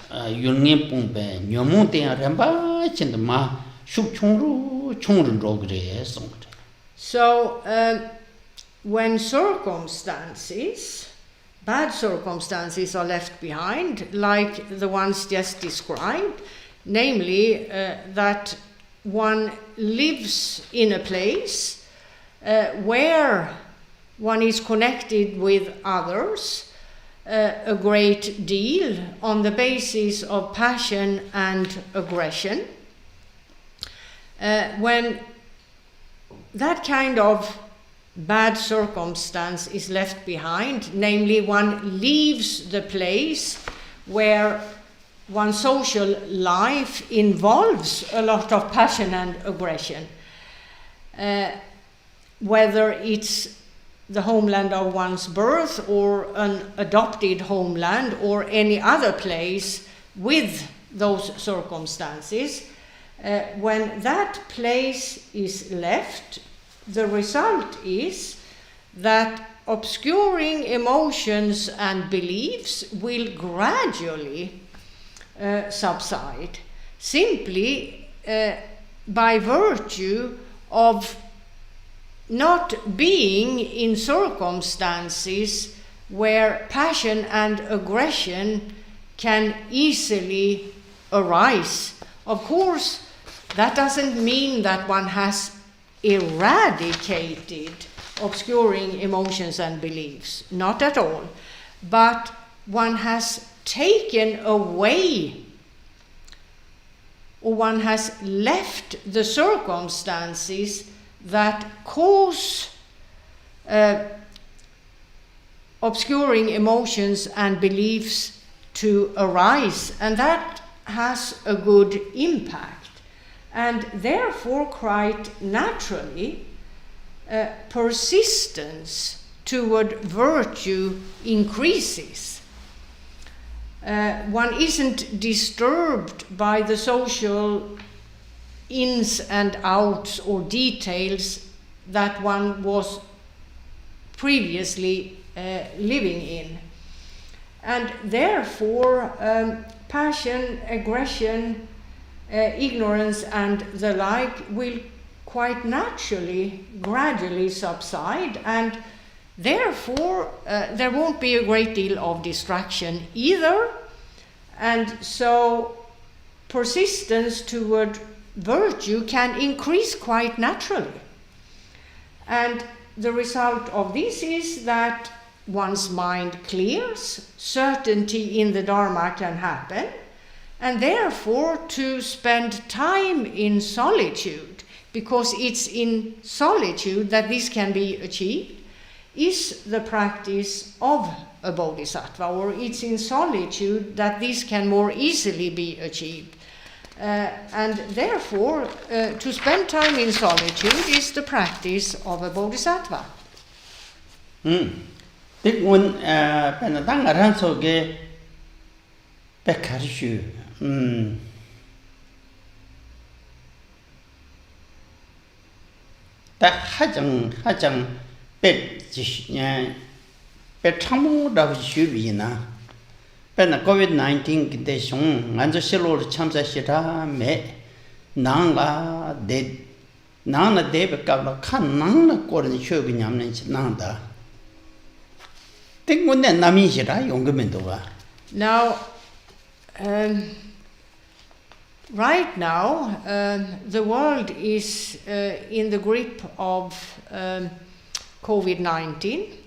yulnge pungpe nyomu te ramba chind ma shuk chungru rogre song. So when bad circumstances are left behind, like the ones just described, namely that one lives in a place where one is connected with others a great deal on the basis of passion and aggression. When that kind of bad circumstance is left behind, namely one leaves the place where one's social life involves a lot of passion and aggression, whether it's the homeland of one's birth or an adopted homeland or any other place with those circumstances, when that place is left, the result is that obscuring emotions and beliefs will gradually subside, simply by virtue of not being in circumstances where passion and aggression can easily arise. Of course, that doesn't mean that one has eradicated obscuring emotions and beliefs, not at all, but one has taken away, or one has left the circumstances that cause obscuring emotions and beliefs to arise, and that has a good impact. And therefore, quite naturally, persistence toward virtue increases. One isn't disturbed by the social ins and outs or details that one was previously living in. And therefore, passion, aggression, ignorance and the like will quite naturally, gradually subside, and therefore there won't be a great deal of distraction either. And so persistence toward virtue can increase quite naturally. And the result of this is that one's mind clears, certainty in the Dharma can happen, and therefore to spend time in solitude, because it's in solitude that this can be achieved, is the practice of a bodhisattva, or it's in solitude that this can more easily be achieved. And therefore, to spend time in solitude is the practice of a bodhisattva. COVID-19 kite shung nganzo shilo chamsa shira me nangla de nangla debe kabla kan nangla korin shobi nyamnen nangda tingune nami shira yongmendo ba. Now right now the world is in the grip of COVID-19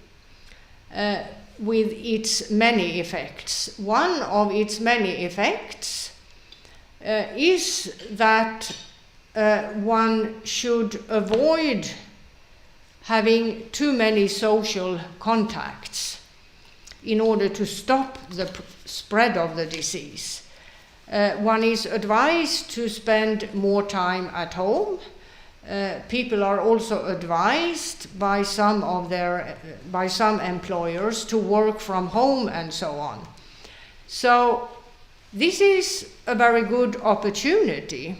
with its many effects. One of its many effects is that one should avoid having too many social contacts in order to stop the spread of the disease. One is advised to spend more time at home. People are also advised by some employers to work from home and so on. So this is a very good opportunity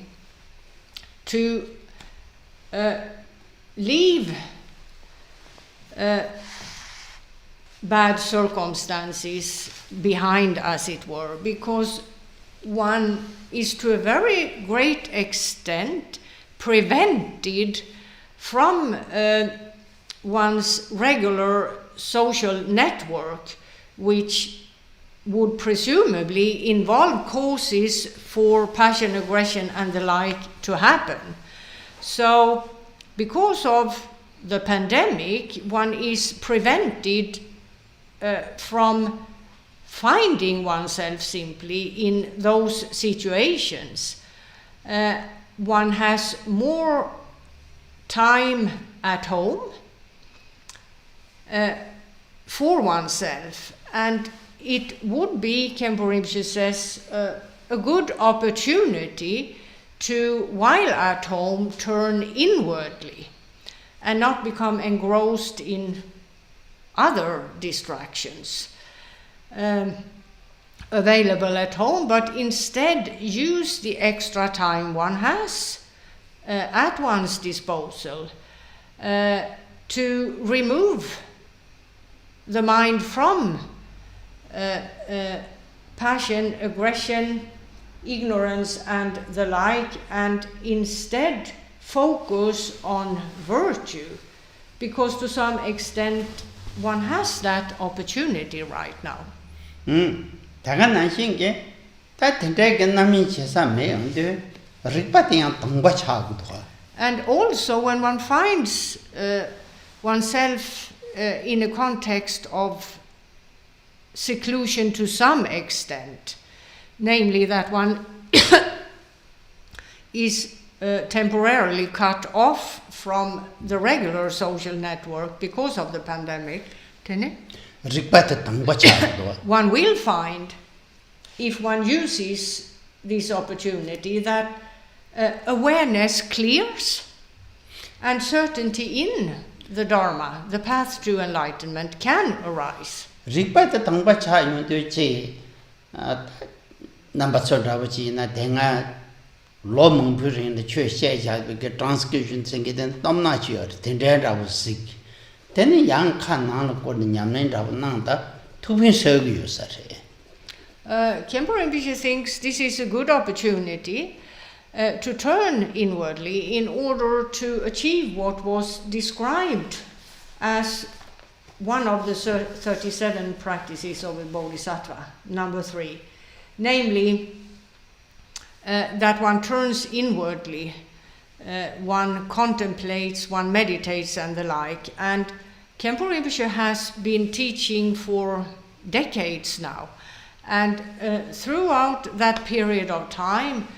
to leave bad circumstances behind, as it were, because one is to a very great extent prevented from one's regular social network, which would presumably involve causes for passion, aggression, and the like to happen. So, because of the pandemic, one is prevented from finding oneself simply in those situations. One has more time at home for oneself, and it would be, Khenpo Rinpoche says, a good opportunity to, while at home, turn inwardly and not become engrossed in other distractions available at home, but instead use the extra time one has at one's disposal to remove the mind from passion, aggression, ignorance, and the like, and instead focus on virtue, because to some extent one has that opportunity right now. And also when one finds oneself in a context of seclusion to some extent, namely that one is temporarily cut off from the regular social network because of the pandemic, one will find, if one uses this opportunity, that awareness clears and certainty in the Dharma, the path to enlightenment, can arise. Khenpo Rinpoche thinks this is a good opportunity to turn inwardly in order to achieve what was described as one of the 37 practices of a Bodhisattva, number 3, namely that one turns inwardly, one contemplates, one meditates and the like. And Khenpo Rinpoche has been teaching for decades now. And throughout that period of time,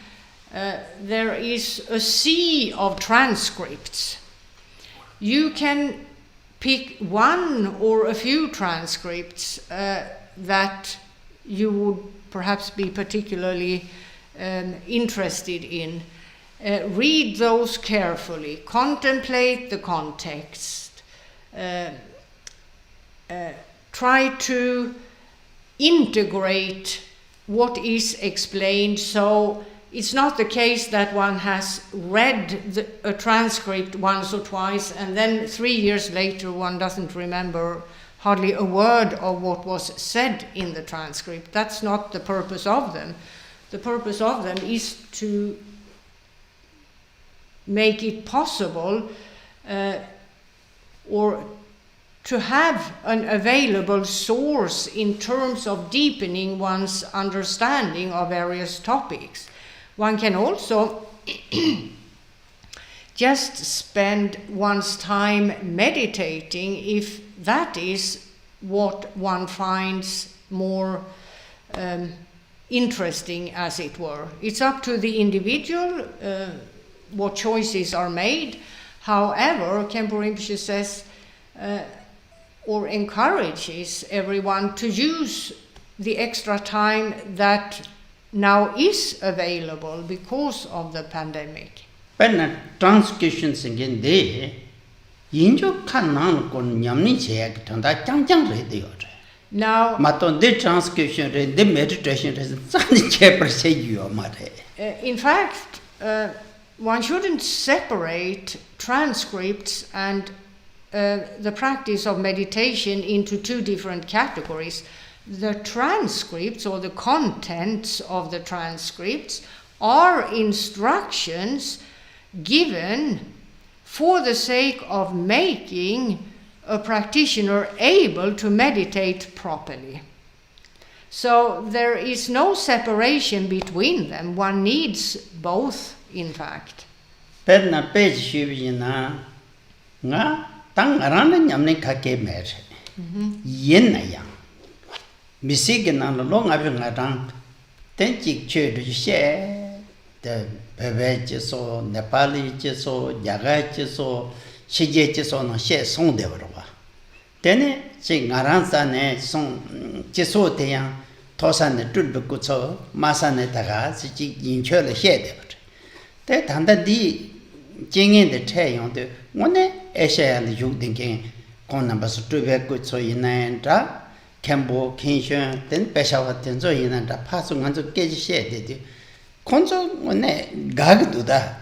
there is a sea of transcripts. You can pick one or a few transcripts that you would perhaps be particularly interested in. Read those carefully, contemplate the context, try to integrate what is explained. So it's not the case that one has read a transcript once or twice and then 3 years later one doesn't remember hardly a word of what was said in the transcript. That's not the purpose of them. The purpose of them is to make it possible or to have an available source in terms of deepening one's understanding of various topics. One can also just spend one's time meditating if that is what one finds more interesting, as it were. It's up to the individual what choices are made. However, Khenpo Rinpoche says or encourages everyone to use the extra time that now is available because of the pandemic. When transcriptions again there, injo kanan kon nyamni chek tanda chang radio. Now, maton the transcription the meditation is in fact, one shouldn't separate transcripts and the practice of meditation into two different categories. The transcripts or the contents of the transcripts are instructions given for the sake of making a practitioner able to meditate properly. So there is no separation between them. One needs both, in fact. Perna page shivina nga tang arana nyamne kake mer. Yen na yang. Misigna long nga tang tenchik chödrak she the bebe so Nepali so Yaga so Shije so no she song de barwa. Tene chi ngaransa ne song so te yang tosan ne tulbu so masa ne daga chi yinchö le she de. Te tanda di jingin de che yong de ngone esha le yug ding kon number so tube ku so yin da Khenpo Khenpo ten peshawa ten so yin da pa so ngan so ke ji she de kon so ngone gag du da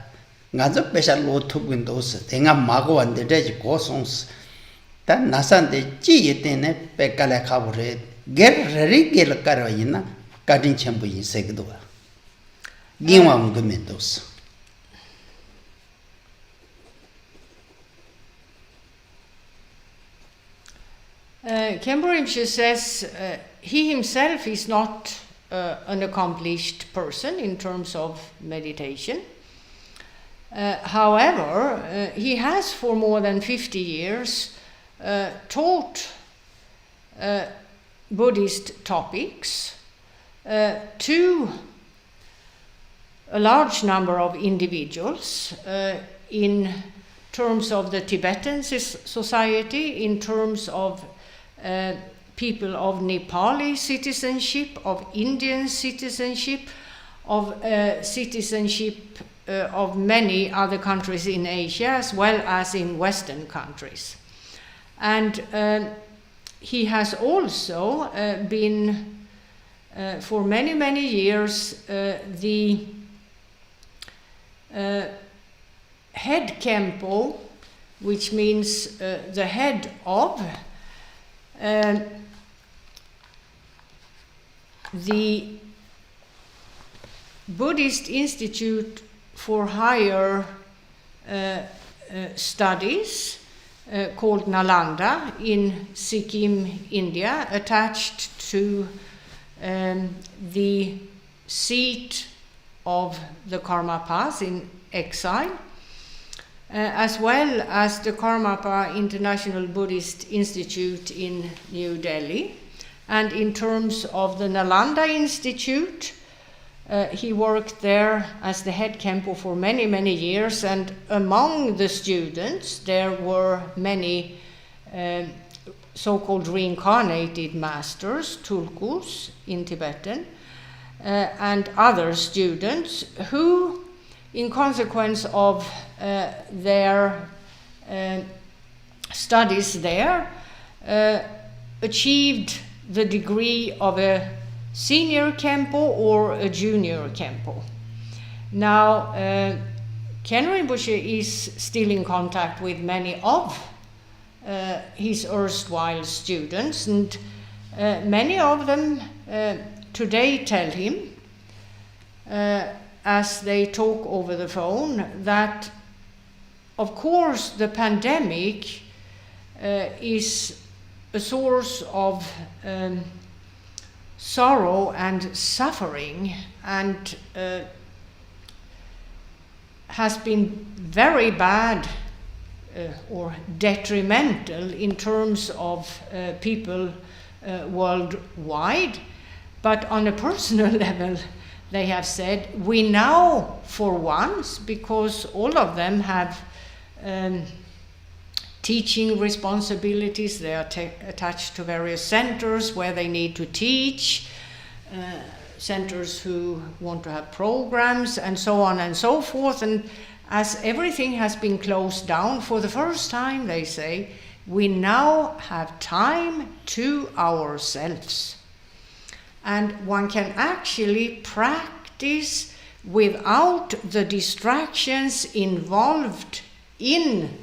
ngan so pesha lo thu bin do se tenga ma go an de ji go song ta nasan de ji ye ten ne pe ka la kha bu re ger ri gel kar yin na ka din chen bu yin se ge do gin wa mu ge men do se. Khenpo Rinpoche says he himself is not an accomplished person in terms of meditation. However, he has for more than 50 years taught Buddhist topics to a large number of individuals in terms of the Tibetan society, in terms of people of Nepali citizenship, of Indian citizenship, of citizenship of many other countries in Asia as well as in Western countries. And he has also been for many, many years the head Khenpo, which means the head of the Buddhist Institute for higher studies called Nalanda in Sikkim, India, attached to the seat of the Karmapa in exile, as well as the Karmapa International Buddhist Institute in New Delhi. And in terms of the Nalanda Institute, he worked there as the head Khenpo for many, many years, and among the students there were many so-called reincarnated masters, tulkus in Tibetan, and other students who, in consequence of their studies there, achieved the degree of a senior Khenpo or a junior Khenpo. Now, Khenpo Rinpoche is still in contact with many of his erstwhile students, and many of them today tell him, as they talk over the phone, that of course the pandemic is a source of sorrow and suffering, and has been very bad or detrimental in terms of people worldwide. But on a personal level, they have said, we now, for once, because all of them have teaching responsibilities, they are attached to various centers where they need to teach, centers who want to have programs, and so on and so forth. And as everything has been closed down, for the first time, they say, we now have time to ourselves. And one can actually practice without the distractions involved in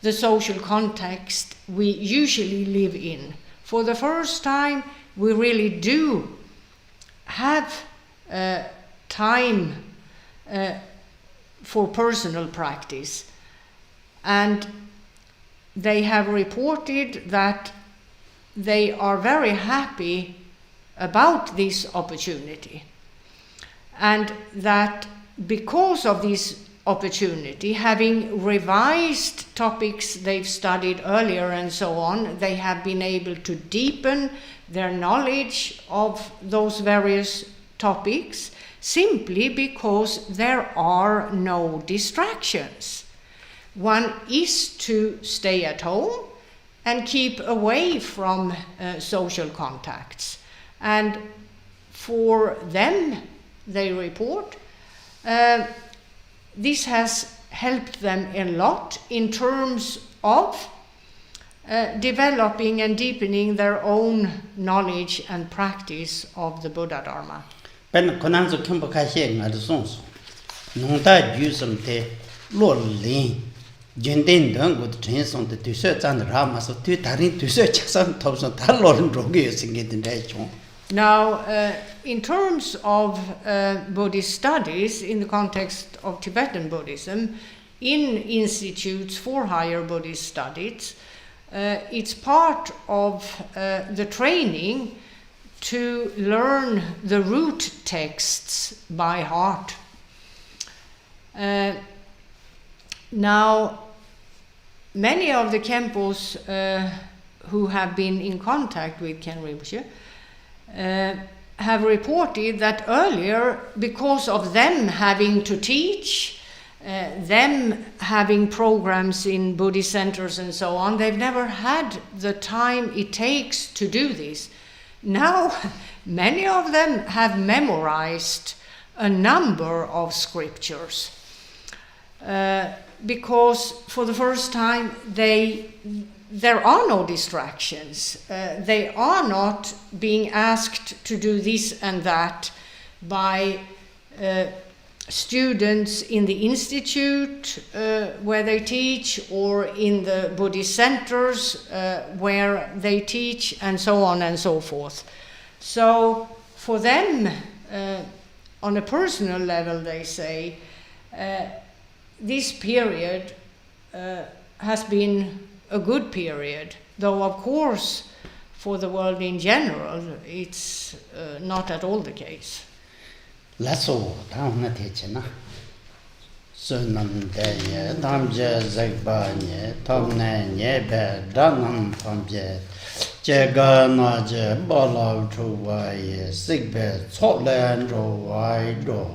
the social context we usually live in. For the first time, we really do have time for personal practice. And they have reported that they are very happy about this opportunity, and that because of this opportunity, having revised topics they've studied earlier and so on, they have been able to deepen their knowledge of those various topics simply because there are no distractions. One is to stay at home and keep away from social contacts. And for them, they report, this has helped them a lot in terms of developing and deepening their own knowledge and practice of the Buddha Dharma. Ben konanzo Khenpo kashe ngad sons. Nongda jusum te lo lin. Jenden dang gut chen song de tuse zan rama so tu tarin tuse chasan topson ta lo roge singin de chong. Now, in terms of Buddhist studies in the context of Tibetan Buddhism, in institutes for higher Buddhist studies, it's part of the training to learn the root texts by heart. Now, many of the Khenpos who have been in contact with Khenpo Rinpoche have reported that earlier, because of them having to teach, them having programs in Buddhist centers and so on, they've never had the time it takes to do this. Now, many of them have memorized a number of scriptures because for the first time there are no distractions. They are not being asked to do this and that by students in the institute where they teach, or in the Buddhist centers where they teach, and so on and so forth. So for them, on a personal level, they say, this period has been a good period, though of course for the world in general it's not at all the case. Lasso down the teaching. Sunam Daya, Damja Zagbanya, Tomne Nebe, Danam Pambye, Jega Naja, Balav Truwai, Sigbe, Scotland, Rowai, Do.